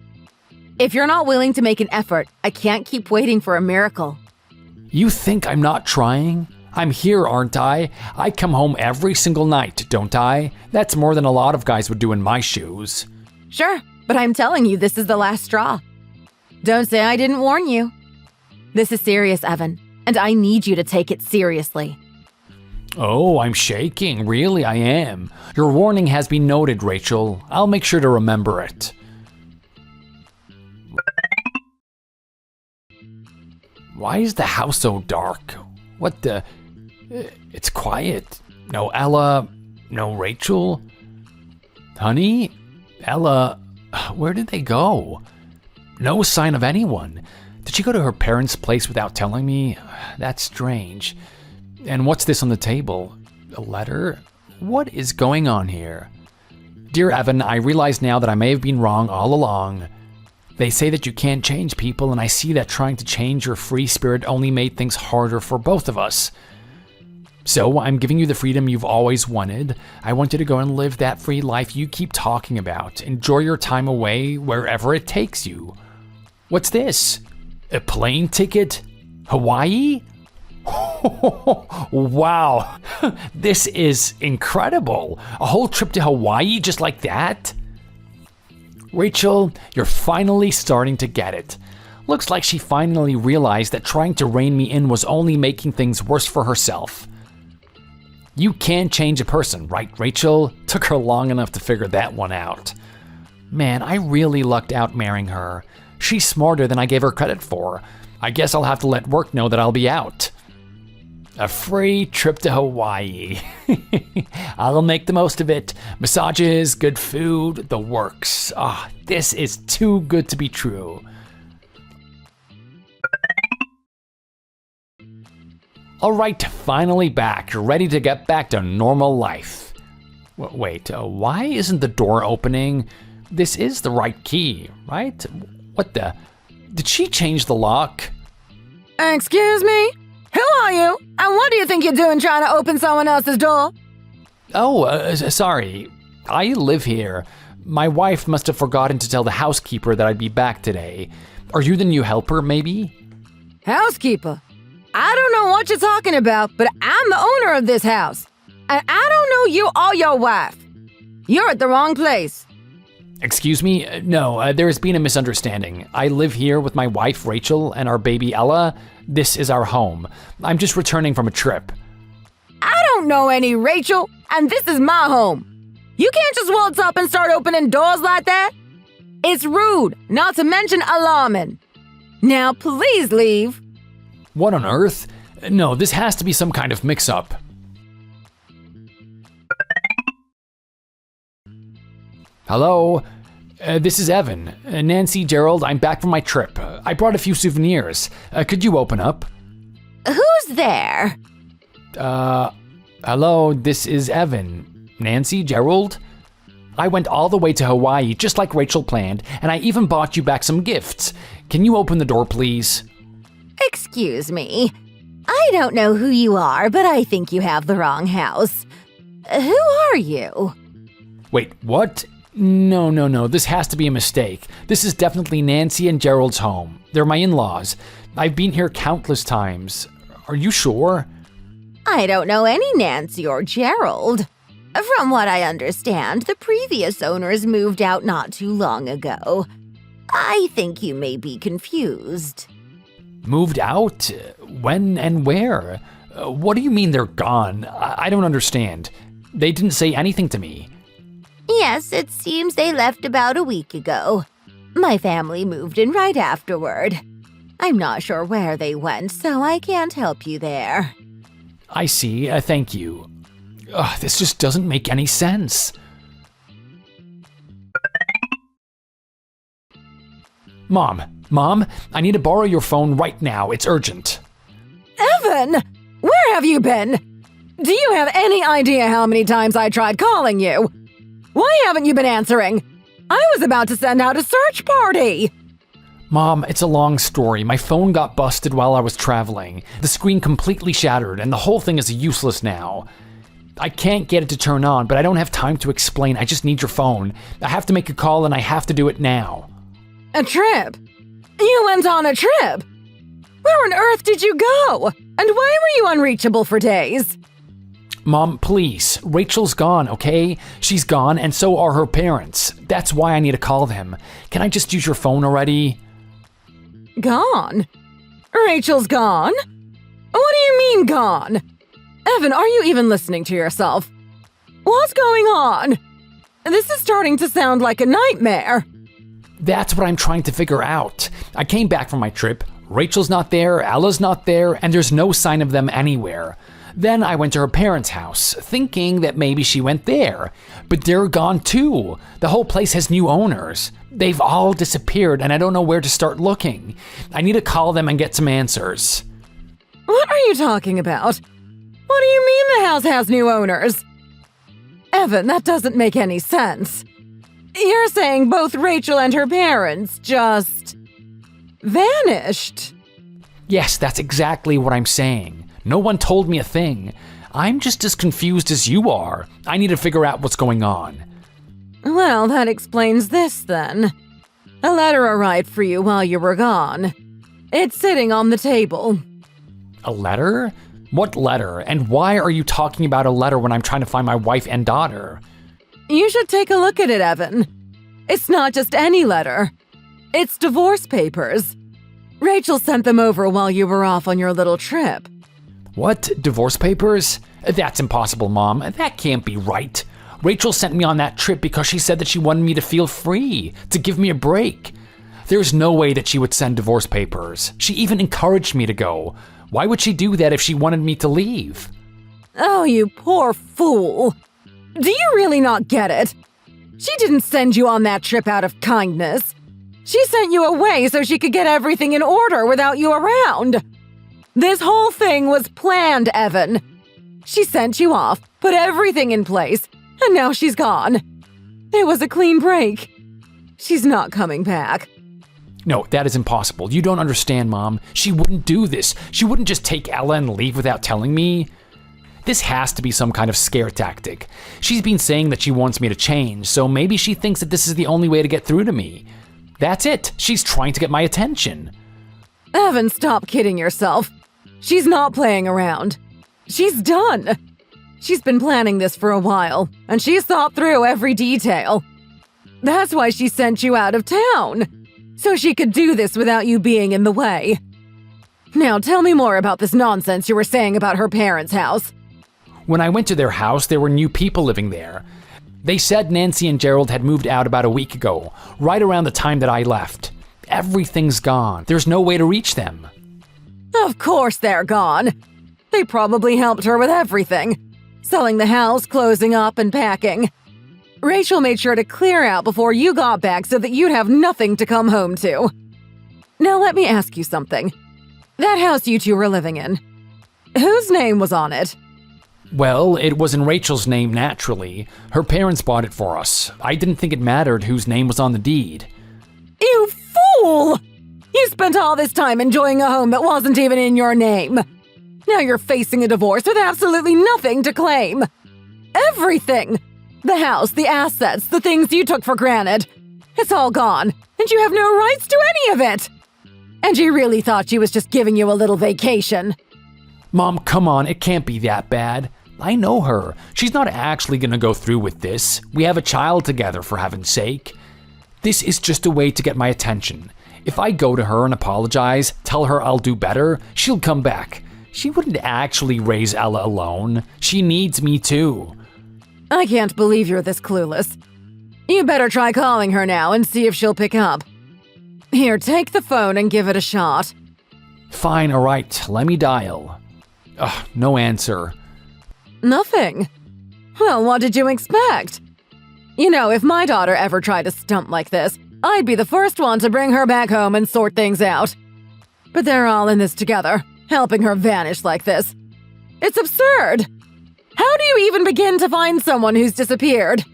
Speaker 1: If you're not willing to make an effort, I can't keep waiting for a miracle.
Speaker 2: You think I'm not trying? I'm here, aren't I? I come home every single night, don't I? That's more than a lot of guys would do in my shoes.
Speaker 1: Sure, but I'm telling you this is the last straw. Don't say I didn't warn you. This is serious, Evan, and I need you to take it seriously.
Speaker 2: Oh, I'm shaking. Really, I am. Your warning has been noted, Rachel. I'll make sure to remember it. Why is the house so dark? What the... It's quiet. No Ella, no Rachel. Honey? Ella, where did they go? No sign of anyone. Did she go to her parents' place without telling me? That's strange. And what's this on the table? A letter? What is going on here? Dear Evan, I realize now that I may have been wrong all along. They say that you can't change people, and I see that trying to change your free spirit only made things harder for both of us. So I'm giving you the freedom you've always wanted. I want you to go and live that free life you keep talking about. Enjoy your time away wherever it takes you. What's this? A plane ticket? Hawaii? Wow, this is incredible. A whole trip to Hawaii just like that? Rachel, you're finally starting to get it. Looks like she finally realized that trying to rein me in was only making things worse for herself. You can change a person, right, Rachel? Took her long enough to figure that one out. Man, I really lucked out marrying her. She's smarter than I gave her credit for. I guess I'll have to let work know that I'll be out. A free trip to Hawaii. I'll make the most of it. Massages, good food, the works. This is too good to be true. All right, finally back, ready to get back to normal life. Wait, why isn't the door opening? This is the right key, right? What the? Did she change the lock?
Speaker 1: Excuse me? Who are you? And what do you think you're doing trying to open someone else's door?
Speaker 2: Oh, sorry. I live here. My wife must have forgotten to tell the housekeeper that I'd be back today. Are you the new helper, maybe?
Speaker 1: Housekeeper? I don't know what you're talking about, but I'm the owner of this house. And I don't know you or your wife. You're at the wrong place.
Speaker 2: Excuse me? No, there has been a misunderstanding. I live here with my wife, Rachel, and our baby, Ella. This is our home. I'm just returning from a trip.
Speaker 1: I don't know any Rachel, and this is my home. You can't just waltz up and start opening doors like that. It's rude, not to mention alarming. Now please leave.
Speaker 2: What on earth? No, this has to be some kind of mix-up. Hello? This is Evan. Nancy, Gerald, I'm back from my trip. I brought a few souvenirs. Could you open up?
Speaker 3: Who's there?
Speaker 2: Hello, this is Evan. Nancy, Gerald? I went all the way to Hawaii just like Rachel planned, and I even bought you back some gifts. Can you open the door, please?
Speaker 3: Excuse me. I don't know who you are, but I think you have the wrong house. Who are you?
Speaker 2: Wait, what? No. This has to be a mistake. This is definitely Nancy and Gerald's home. They're my in-laws. I've been here countless times. Are you sure?
Speaker 3: I don't know any Nancy or Gerald. From what I understand, the previous owners moved out not too long ago. I think you may be confused.
Speaker 2: Moved out? When and where? What do you mean they're gone? I don't understand. They didn't say anything to me.
Speaker 3: Yes, it seems they left about a week ago. My family moved in right afterward. I'm not sure where they went, so I can't help you there.
Speaker 2: I see. Thank you. This just doesn't make any sense. Mom, I need to borrow your phone right now. It's urgent.
Speaker 1: Evan, where have you been? Do you have any idea how many times I tried calling you? Why haven't you been answering? I was about to send out a search party.
Speaker 2: Mom, it's a long story. My phone got busted while I was traveling. The screen completely shattered, and the whole thing is useless now. I can't get it to turn on, but I don't have time to explain. I just need your phone. I have to make a call, and I have to do it now.
Speaker 1: A trip? You went on a trip? Where on earth did you go? And why were you unreachable for days?
Speaker 2: Mom, please. Rachel's gone, okay? She's gone, and so are her parents. That's why I need to call them. Can I just use your phone already?
Speaker 1: Gone? Rachel's gone? What do you mean gone? Evan, are you even listening to yourself? What's going on? This is starting to sound like a nightmare.
Speaker 2: That's what I'm trying to figure out. I came back from my trip. Rachel's not there, Ella's not there, and there's no sign of them anywhere. Then I went to her parents' house, thinking that maybe she went there. But they're gone too. The whole place has new owners. They've all disappeared, and I don't know where to start looking. I need to call them and get some answers.
Speaker 1: What are you talking about? What do you mean the house has new owners? Evan, that doesn't make any sense. You're saying both Rachel and her parents just vanished?
Speaker 2: Yes, that's exactly what I'm saying. No one told me a thing. I'm just as confused as you are. I need to figure out what's going on.
Speaker 1: Well, that explains this then. A letter arrived for you while you were gone. It's sitting on the table.
Speaker 2: A letter? What letter? And why are you talking about a letter when I'm trying to find my wife and daughter?
Speaker 1: You should take a look at it, Evan. It's not just any letter. It's divorce papers. Rachel sent them over while you were off on your little trip.
Speaker 2: What? Divorce papers? That's impossible, Mom. That can't be right. Rachel sent me on that trip because she said that she wanted me to feel free, to give me a break. There's no way that she would send divorce papers. She even encouraged me to go. Why would she do that if she wanted me to leave?
Speaker 1: Oh, you poor fool. Do you really not get it? She didn't send you on that trip out of kindness. She sent you away so she could get everything in order without you around. This whole thing was planned, Evan. She sent you off, put everything in place, and now she's gone. It was a clean break. She's not coming back.
Speaker 2: No, that is impossible. You don't understand, Mom. She wouldn't do this. She wouldn't just take Ella and leave without telling me. This has to be some kind of scare tactic. She's been saying that she wants me to change, so maybe she thinks that this is the only way to get through to me. That's it. She's trying to get my attention.
Speaker 1: Evan, stop kidding yourself. She's not playing around. She's done. She's been planning this for a while, and she's thought through every detail. That's why she sent you out of town, so she could do this without you being in the way. Now tell me more about this nonsense you were saying about her parents' house.
Speaker 2: When I went to their house, there were new people living there. They said Nancy and Gerald had moved out about a week ago, right around the time that I left. Everything's gone. There's no way to reach them.
Speaker 1: Of course they're gone. They probably helped her with everything. Selling the house, closing up, and packing. Rachel made sure to clear out before you got back so that you'd have nothing to come home to. Now let me ask you something. That house you two were living in, whose name was on it?
Speaker 2: Well, it was in Rachel's name naturally. Her parents bought it for us. I didn't think it mattered whose name was on the deed.
Speaker 1: You fool! You spent all this time enjoying a home that wasn't even in your name. Now you're facing a divorce with absolutely nothing to claim. Everything! The house, the assets, the things you took for granted. It's all gone, and you have no rights to any of it. And you really thought she was just giving you a little vacation.
Speaker 2: Mom, come on, it can't be that bad. I know her. She's not actually gonna go through with this. We have a child together, for heaven's sake. This is just a way to get my attention. If I go to her and apologize, tell her I'll do better, she'll come back. She wouldn't actually raise Ella alone. She needs me too.
Speaker 1: I can't believe you're this clueless. You better try calling her now and see if she'll pick up. Here, take the phone and give it a shot.
Speaker 2: Fine, alright, let me dial. Ugh, no answer.
Speaker 1: Nothing. Well, what did you expect? You know, if my daughter ever tried to stump like this, I'd be the first one to bring her back home and sort things out. But they're all in this together, helping her vanish like this. It's absurd. How do you even begin to find someone who's disappeared?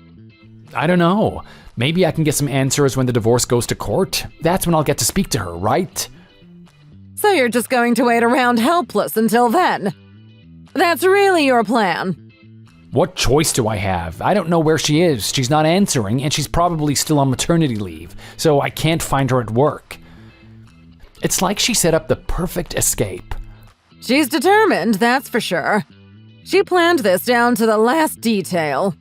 Speaker 2: I don't know. Maybe I can get some answers when the divorce goes to court. That's when I'll get to speak to her, right?
Speaker 1: So you're just going to wait around helpless until then? That's really your plan?
Speaker 2: What choice do I have? I don't know where she is. She's not answering, and she's probably still on maternity leave, so I can't find her at work. It's like she set up the perfect escape.
Speaker 1: She's determined, that's for sure. She planned this down to the last detail.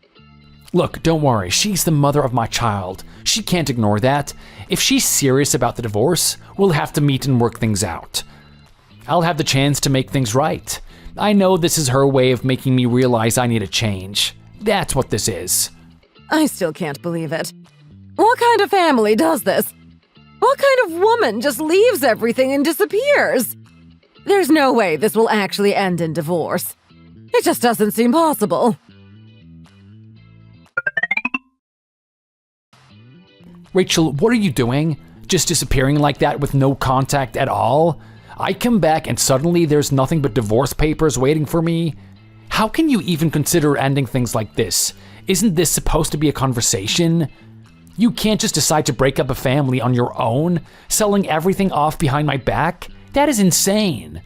Speaker 2: Look, don't worry. She's the mother of my child. She can't ignore that. If she's serious about the divorce, we'll have to meet and work things out. I'll have the chance to make things right. I know this is her way of making me realize I need a change. That's what this is.
Speaker 1: I still can't believe it. What kind of family does this? What kind of woman just leaves everything and disappears? There's no way this will actually end in divorce. It just doesn't seem possible.
Speaker 2: Rachel, what are you doing? Just disappearing like that with no contact at all? I come back and suddenly there's nothing but divorce papers waiting for me? How can you even consider ending things like this? Isn't this supposed to be a conversation? You can't just decide to break up a family on your own, selling everything off behind my back? That is insane.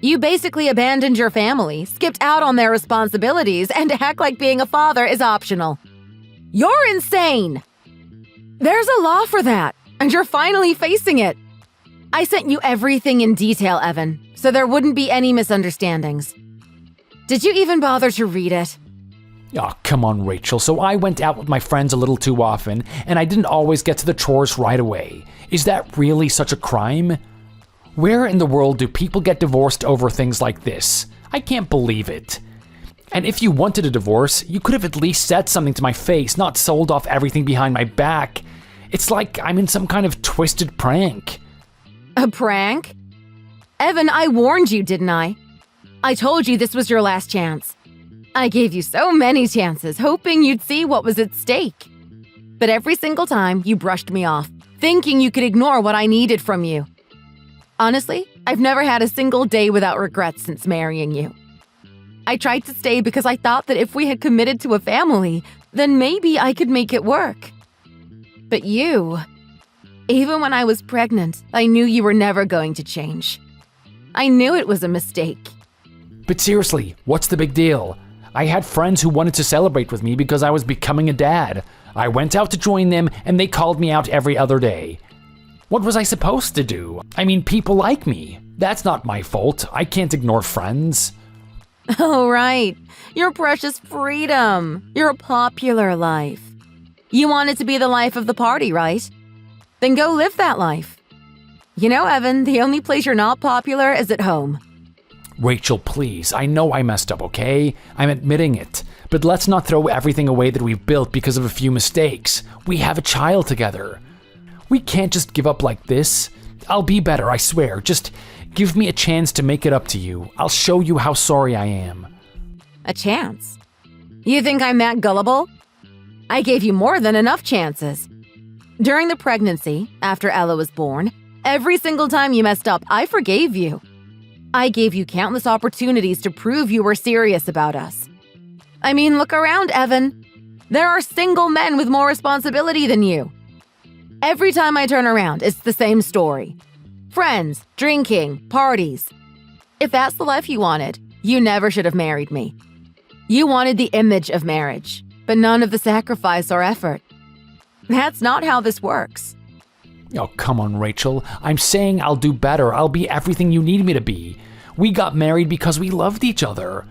Speaker 3: You basically abandoned your family, skipped out on their responsibilities, and act like being a father is optional. You're insane! There's a law for that, and you're finally facing it. I sent you everything in detail, Evan, so there wouldn't be any misunderstandings. Did you even bother to read it?
Speaker 2: Oh, come on, Rachel. So I went out with my friends a little too often, and I didn't always get to the chores right away. Is that really such a crime? Where in the world do people get divorced over things like this? I can't believe it. And if you wanted a divorce, you could have at least said something to my face, not sold off everything behind my back. It's like I'm in some kind of twisted prank.
Speaker 3: A prank? Evan, I warned you, didn't I? I told you this was your last chance. I gave you so many chances, hoping you'd see what was at stake. But every single time, you brushed me off, thinking you could ignore what I needed from you. Honestly,
Speaker 1: I've never had a single day without regrets since marrying you. I tried to stay because I thought that if we had committed to a family, then maybe I could make it work. But you, even when I was pregnant, I knew you were never going to change. I knew it was a mistake.
Speaker 2: But seriously, what's the big deal? I had friends who wanted to celebrate with me because I was becoming a dad. I went out to join them and they called me out every other day. What was I supposed to do? I mean, people like me. That's not my fault. I can't ignore friends.
Speaker 1: Oh, right. Your precious freedom. Your popular life. You want it to be the life of the party, right? Then go live that life. You know, Evan, the only place you're not popular is at home.
Speaker 2: Rachel, please. I know I messed up, okay? I'm admitting it. But let's not throw everything away that we've built because of a few mistakes. We have a child together. We can't just give up like this. I'll be better, I swear. Just give me a chance to make it up to you. I'll show you how sorry I am.
Speaker 1: A chance? You think I'm that gullible? I gave you more than enough chances. During the pregnancy, after Ella was born, every single time you messed up, I forgave you. I gave you countless opportunities to prove you were serious about us. I mean, look around, Evan. There are single men with more responsibility than you. Every time I turn around, it's the same story. Friends, drinking, parties. If that's the life you wanted, you never should have married me. You wanted the image of marriage, but none of the sacrifice or effort. That's not how this works.
Speaker 2: Oh, come on, Rachel. I'm saying I'll do better. I'll be everything you need me to be. We got married because we loved each other.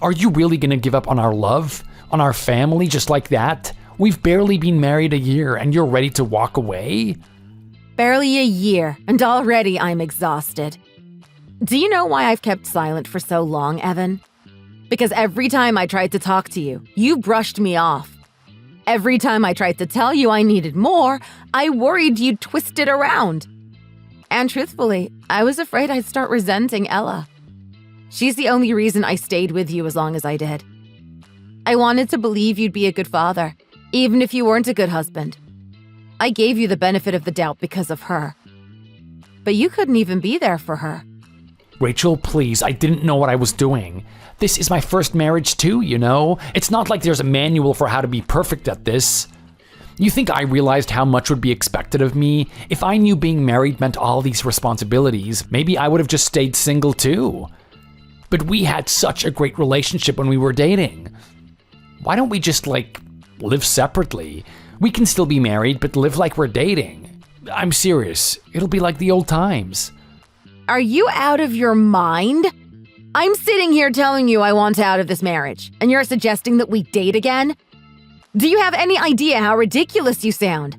Speaker 2: Are you really gonna give up on our love? On our family just like that? We've barely been married a year and you're ready to walk away?
Speaker 1: Barely a year, and already I'm exhausted. Do you know why I've kept silent for so long, Evan? Because every time I tried to talk to you, you brushed me off. Every time I tried to tell you I needed more, I worried you'd twist it around. And truthfully, I was afraid I'd start resenting Ella. She's the only reason I stayed with you as long as I did. I wanted to believe you'd be a good father, even if you weren't a good husband. I gave you the benefit of the doubt because of her. But you couldn't even be there for her.
Speaker 2: Rachel, please, I didn't know what I was doing. This is my first marriage too, you know? It's not like there's a manual for how to be perfect at this. You think I realized how much would be expected of me? If I knew being married meant all these responsibilities, maybe I would have just stayed single too. But we had such a great relationship when we were dating. Why don't we just, live separately? We can still be married, but live like we're dating. I'm serious. It'll be like the old times.
Speaker 1: Are you out of your mind? I'm sitting here telling you I want out of this marriage, and you're suggesting that we date again? Do you have any idea how ridiculous you sound?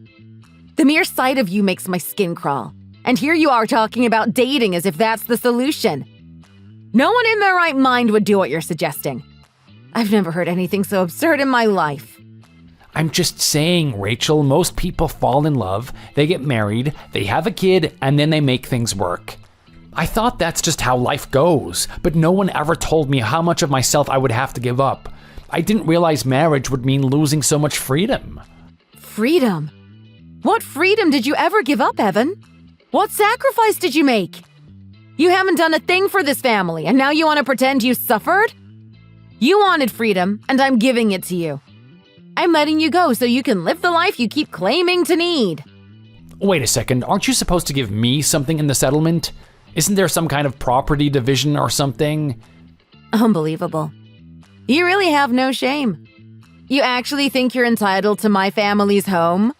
Speaker 1: The mere sight of you makes my skin crawl, and here you are talking about dating as if that's the solution. No one in their right mind would do what you're suggesting. I've never heard anything so absurd in my life.
Speaker 2: I'm just saying, Rachel, most people fall in love, they get married, they have a kid, and then they make things work. I thought that's just how life goes, but no one ever told me how much of myself I would have to give up. I didn't realize marriage would mean losing so much freedom.
Speaker 1: Freedom? What freedom did you ever give up, Evan? What sacrifice did you make? You haven't done a thing for this family, and now you want to pretend you suffered? You wanted freedom, and I'm giving it to you. I'm letting you go so you can live the life you keep claiming to need.
Speaker 2: Wait a second, aren't you supposed to give me something in the settlement? Isn't there some kind of property division or something?
Speaker 1: Unbelievable. You really have no shame. You actually think you're entitled to my family's home?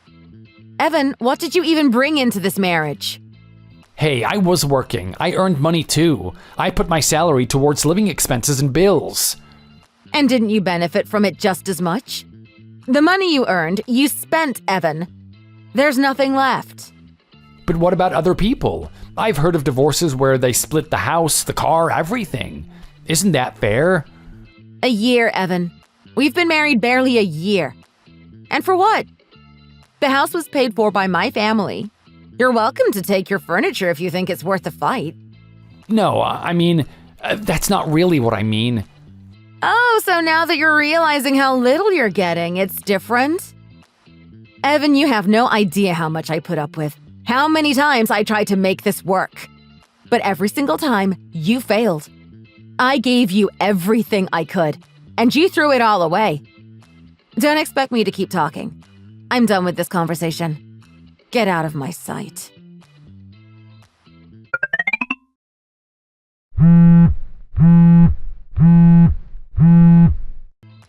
Speaker 1: Evan, what did you even bring into this marriage?
Speaker 2: Hey, I was working. I earned money too. I put my salary towards living expenses and bills.
Speaker 1: And didn't you benefit from it just as much? The money you earned, you spent, Evan. There's nothing left.
Speaker 2: But what about other people? I've heard of divorces where they split the house, the car, everything. Isn't that fair?
Speaker 1: A year, Evan. We've been married barely a year. And for what? The house was paid for by my family. You're welcome to take your furniture if you think it's worth a fight.
Speaker 2: No, I mean, that's not really what I mean.
Speaker 1: Oh, so now that you're realizing how little you're getting, it's different? Evan, you have no idea how much I put up with. How many times I tried to make this work. But every single time, you failed. I gave you everything I could, and you threw it all away. Don't expect me to keep talking. I'm done with this conversation. Get out of my sight.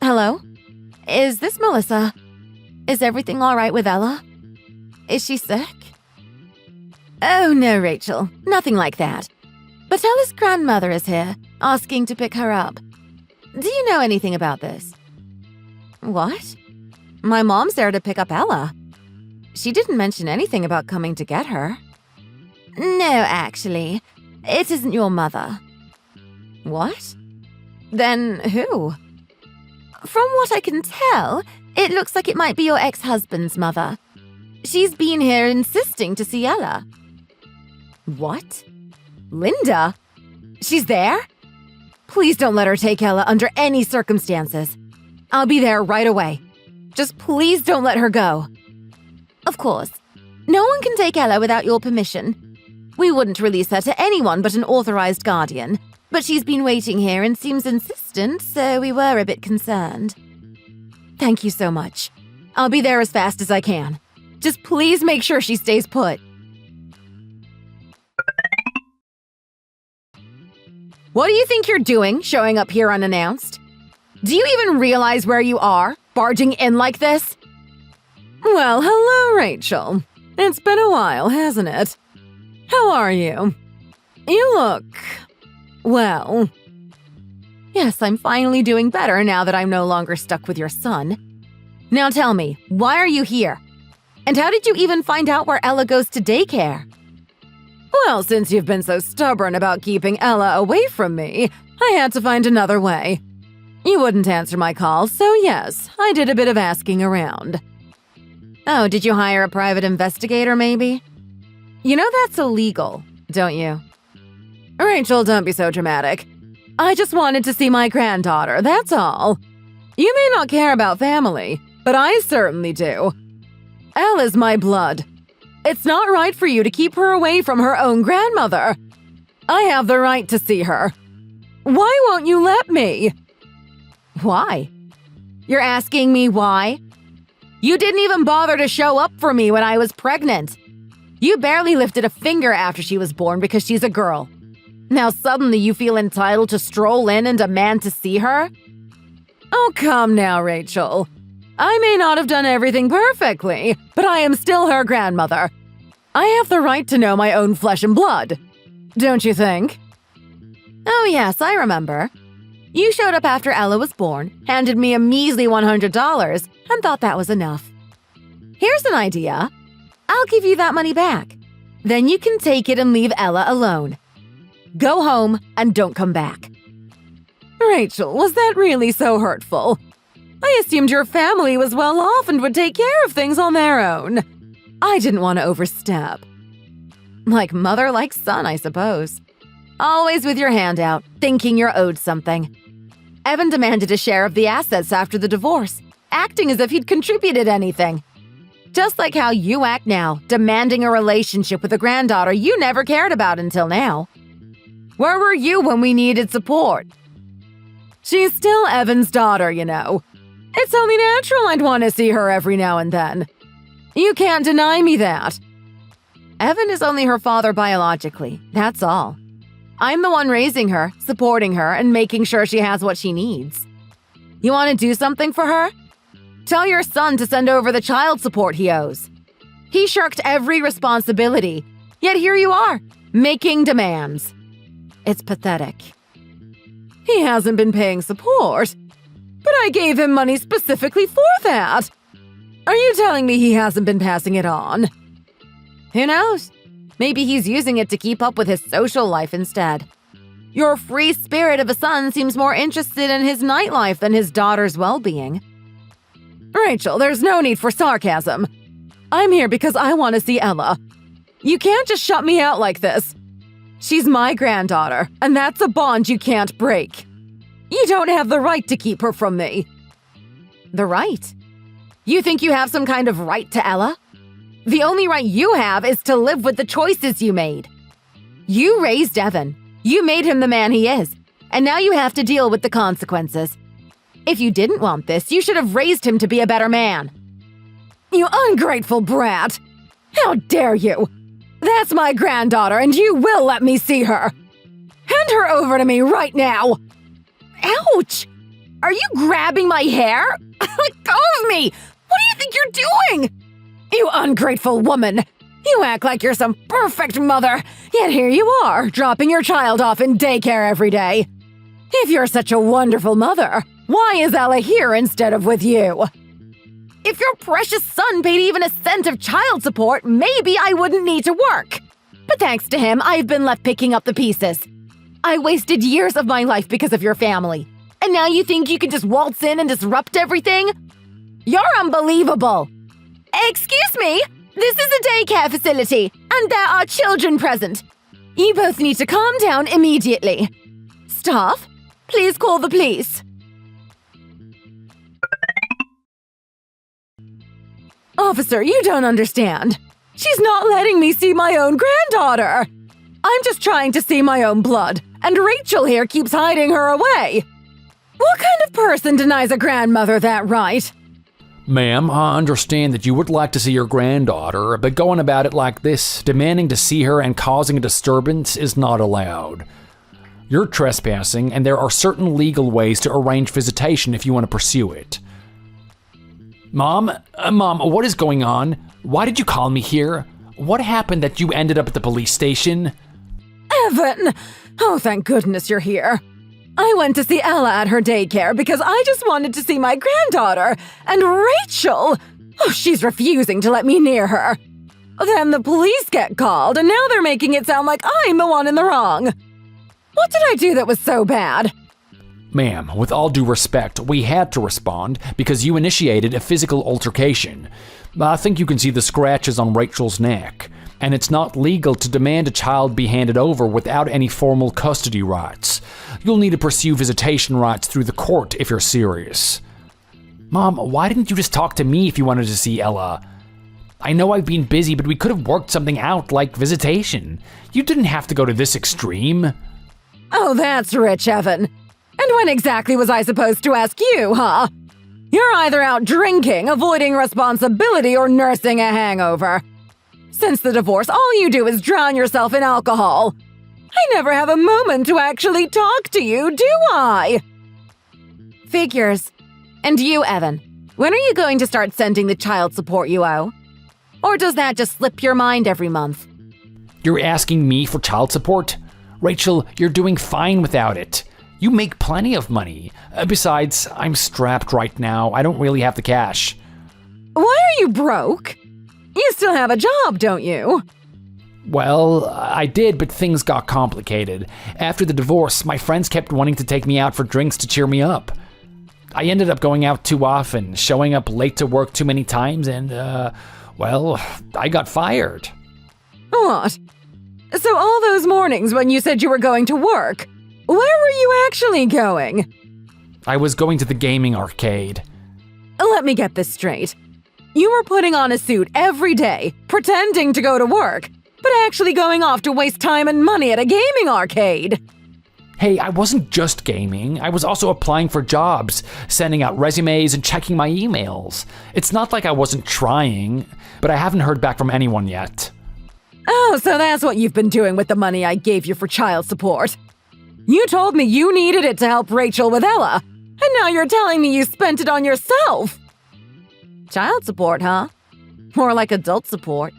Speaker 1: Hello? Is this Melissa? Is everything all right with Ella? Is she sick? Oh, no, Rachel. Nothing like that. But Ella's grandmother is here, asking to pick her up. Do you know anything about this? What? My mom's there to pick up Ella. She didn't mention anything about coming to get her. No, actually. It isn't your mother. What? Then who? From what I can tell, it looks like it might be your ex-husband's mother. She's been here insisting to see Ella. What? Linda? She's there? Please don't let her take Ella under any circumstances. I'll be there right away. Just please don't let her go. Of course. No one can take Ella without your permission. We wouldn't release her to anyone but an authorized guardian, but she's been waiting here and seems insistent, so we were a bit concerned. Thank you so much. I'll be there as fast as I can. Just please make sure she stays put. What do you think you're doing, showing up here unannounced? Do you even realize where you are, barging in like this? Well, hello, Rachel. It's been a while, hasn't it? How are you? You look... well... Yes, I'm finally doing better now that I'm no longer stuck with your son. Now tell me, why are you here? And how did you even find out where Ella goes to daycare? Well, since you've been so stubborn about keeping Ella away from me, I had to find another way. You wouldn't answer my calls, so yes, I did a bit of asking around. Oh, did you hire a private investigator, maybe? You know that's illegal, don't you? Rachel, don't be so dramatic. I just wanted to see my granddaughter, that's all. You may not care about family, but I certainly do. Ella's my blood. It's not right for you to keep her away from her own grandmother. I have the right to see her. Why won't you let me? Why? You're asking me why? You didn't even bother to show up for me when I was pregnant. You barely lifted a finger after she was born because she's a girl. Now suddenly you feel entitled to stroll in and demand to see her? Oh, come now, Rachel. I may not have done everything perfectly, but I am still her grandmother. I have the right to know my own flesh and blood. Don't you think? Oh yes, I remember. You showed up after Ella was born, handed me a measly $100, and thought that was enough. Here's an idea. I'll give you that money back. Then you can take it and leave Ella alone. Go home and don't come back. Rachel, was that really so hurtful? I assumed your family was well off and would take care of things on their own. I didn't want to overstep. Like mother, like son, I suppose. Always with your hand out, thinking you're owed something. Evan demanded a share of the assets after the divorce, acting as if he'd contributed anything. Just like how you act now, demanding a relationship with a granddaughter you never cared about until now. Where were you when we needed support? She's still Evan's daughter, you know. It's only natural I'd want to see her every now and then. You can't deny me that. Evan is only her father biologically, that's all. I'm the one raising her, supporting her, and making sure she has what she needs. You want to do something for her? Tell your son to send over the child support he owes. He shirked every responsibility, yet here you are, making demands. It's pathetic. He hasn't been paying support, but I gave him money specifically for that. Are you telling me he hasn't been passing it on? Who knows? Maybe he's using it to keep up with his social life instead. Your free spirit of a son seems more interested in his nightlife than his daughter's well-being. Rachel, there's no need for sarcasm. I'm here because I want to see Ella. You can't just shut me out like this. She's my granddaughter, and that's a bond you can't break. You don't have the right to keep her from me. The right? You think you have some kind of right to Ella? The only right you have is to live with the choices you made. You raised Evan. You made him the man he is. And now you have to deal with the consequences. If you didn't want this, you should have raised him to be a better man. You ungrateful brat! How dare you! That's my granddaughter, and you will let me see her! Hand her over to me right now! Ouch! Are you grabbing my hair? Let go of me! What do you think you're doing? You ungrateful woman! You act like you're some perfect mother, yet here you are, dropping your child off in daycare every day. If you're such a wonderful mother, why is Ella here instead of with you? If your precious son paid even a cent of child support, maybe I wouldn't need to work. But thanks to him, I've been left picking up the pieces. I wasted years of my life because of your family. And now you think you can just waltz in and disrupt everything? You're unbelievable. Excuse me, this is a daycare facility, and there are children present. You both need to calm down immediately. Staff, please call the police. Officer, you don't understand. She's not letting me see my own granddaughter. I'm just trying to see my own blood, and Rachel here keeps hiding her away. What kind of person denies a grandmother that right?
Speaker 2: Ma'am, I understand that you would like to see your granddaughter, but going about it like this, demanding to see her and causing a disturbance is not allowed. You're trespassing, and there are certain legal ways to arrange visitation if you want to pursue it. Mom, what is going on? Why did you call me here? What happened that you ended up at the police station?
Speaker 1: Evan! Oh, thank goodness you're here. I went to see Ella at her daycare because I just wanted to see my granddaughter. And Rachel! Oh, she's refusing to let me near her. Then the police get called, and now they're making it sound like I'm the one in the wrong. What did I do that was so bad?
Speaker 2: Ma'am, with all due respect, we had to respond because you initiated a physical altercation. I think you can see the scratches on Rachel's neck, and it's not legal to demand a child be handed over without any formal custody rights. You'll need to pursue visitation rights through the court if you're serious. Mom, why didn't you just talk to me if you wanted to see Ella? I know I've been busy, but we could have worked something out like visitation. You didn't have to go to this extreme.
Speaker 1: Oh, that's rich, Evan. And when exactly was I supposed to ask you, huh? You're either out drinking, avoiding responsibility, or nursing a hangover. Since the divorce, all you do is drown yourself in alcohol. I never have a moment to actually talk to you, do I? Figures. And you, Evan, when are you going to start sending the child support you owe? Or does that just slip your mind every month?
Speaker 2: You're asking me for child support? Rachel, you're doing fine without it. You make plenty of money. Besides, I'm strapped right now. I don't really have the cash.
Speaker 1: Why are you broke? You still have a job, don't you?
Speaker 2: Well, I did, but things got complicated. After the divorce, my friends kept wanting to take me out for drinks to cheer me up. I ended up going out too often, showing up late to work too many times, and, well, I got fired.
Speaker 1: What? So all those mornings when you said you were going to work, where were you actually going?
Speaker 2: I was going to the gaming arcade.
Speaker 1: Let me get this straight. You were putting on a suit every day, pretending to go to work, but actually going off to waste time and money at a gaming arcade.
Speaker 2: Hey, I wasn't just gaming. I was also applying for jobs, sending out resumes, and checking my emails. It's not like I wasn't trying, but I haven't heard back from anyone yet.
Speaker 1: Oh, so that's what you've been doing with the money I gave you for child support. You told me you needed it to help Rachel with Ella, and now you're telling me you spent it on yourself. Child support, huh? More like adult support.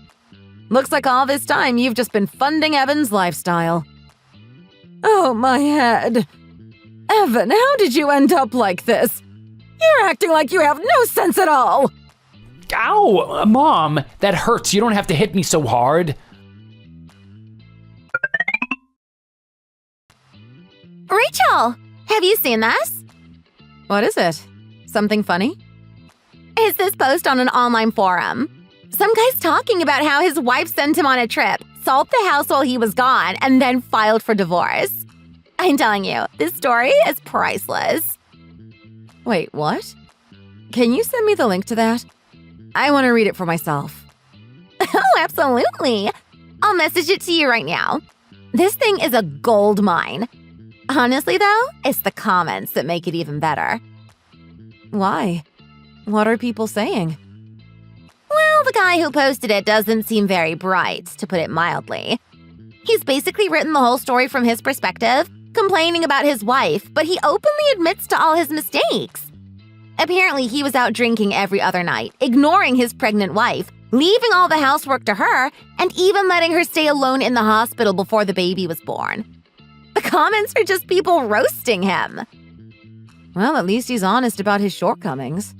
Speaker 1: Looks like all this time you've just been funding Evan's lifestyle. Oh, my head. Evan, how did you end up like this? You're acting like you have no sense at all.
Speaker 2: Ow! Mom, that hurts. You don't have to hit me so hard.
Speaker 3: Rachel, have you seen this?
Speaker 1: What is it? Something funny?
Speaker 3: It's this post on an online forum. Some guy's talking about how his wife sent him on a trip, sold the house while he was gone, and then filed for divorce. I'm telling you, this story is priceless.
Speaker 1: Wait, what? Can you send me the link to that? I want to read it for myself.
Speaker 3: Oh, absolutely. I'll message it to you right now. This thing is a gold mine. Honestly, though, it's the comments that make it even better.
Speaker 1: Why? What are people saying?
Speaker 3: Well, the guy who posted it doesn't seem very bright, to put it mildly. He's basically written the whole story from his perspective, complaining about his wife, but he openly admits to all his mistakes. Apparently, he was out drinking every other night, ignoring his pregnant wife, leaving all the housework to her, and even letting her stay alone in the hospital before the baby was born. The comments are just people roasting him.
Speaker 1: Well, at least he's honest about his shortcomings.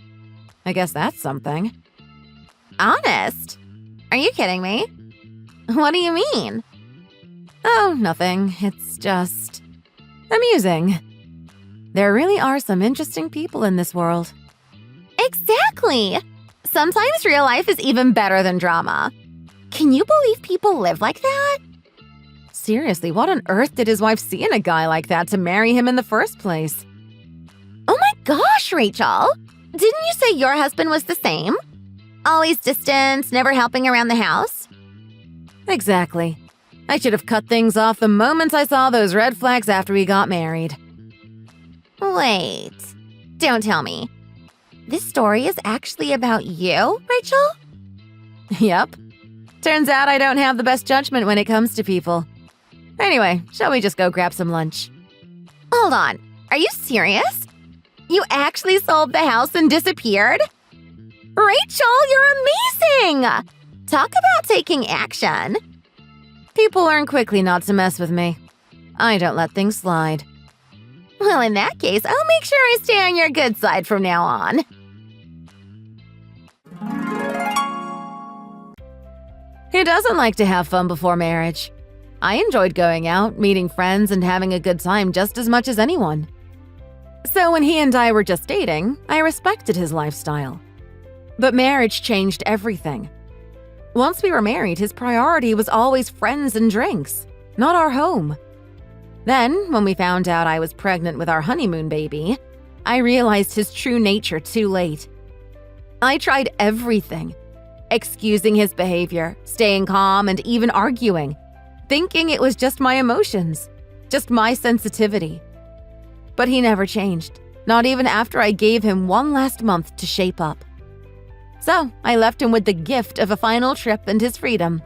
Speaker 1: I guess that's something.
Speaker 3: Honest? Are you kidding me? What do you mean?
Speaker 1: Oh, nothing. It's just amusing. There really are some interesting people in this world.
Speaker 3: Exactly! Sometimes real life is even better than drama. Can you believe people live like that?
Speaker 1: Seriously, what on earth did his wife see in a guy like that to marry him in the first place?
Speaker 3: Oh my gosh, Rachel! Didn't you say your husband was the same? Always distant, never helping around the house?
Speaker 1: Exactly. I should have cut things off the moment I saw those red flags after we got married.
Speaker 3: Wait, don't tell me. This story is actually about you, Rachel?
Speaker 1: Yep. Turns out I don't have the best judgment when it comes to people. Anyway, shall we just go grab some lunch?
Speaker 3: Hold on, are you serious? You actually sold the house and disappeared? Rachel, you're amazing! Talk about taking action.
Speaker 1: People learn quickly not to mess with me. I don't let things slide.
Speaker 3: Well, in that case, I'll make sure I stay on your good side from now on.
Speaker 1: Who doesn't like to have fun before marriage? I enjoyed going out, meeting friends, and having a good time just as much as anyone. So when he and I were just dating, I respected his lifestyle. But marriage changed everything. Once we were married, his priority was always friends and drinks, not our home. Then, when we found out I was pregnant with our honeymoon baby, I realized his true nature too late. I tried everything, excusing his behavior, staying calm, and even arguing, thinking it was just my emotions, just my sensitivity. But he never changed, not even after I gave him one last month to shape up. So, I left him with the gift of a final trip and his freedom.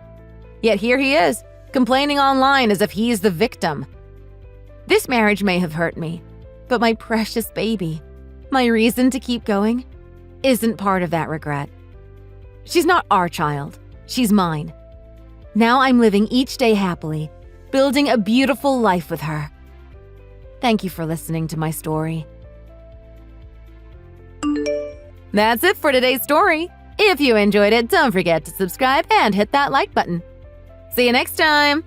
Speaker 1: Yet here he is, complaining online as if he's the victim. This marriage may have hurt me, but my precious baby, my reason to keep going, isn't part of that regret. She's not our child, she's mine. Now I'm living each day happily, building a beautiful life with her. Thank you for listening to my story. That's it for today's story. If you enjoyed it, don't forget to subscribe and hit that like button. See you next time!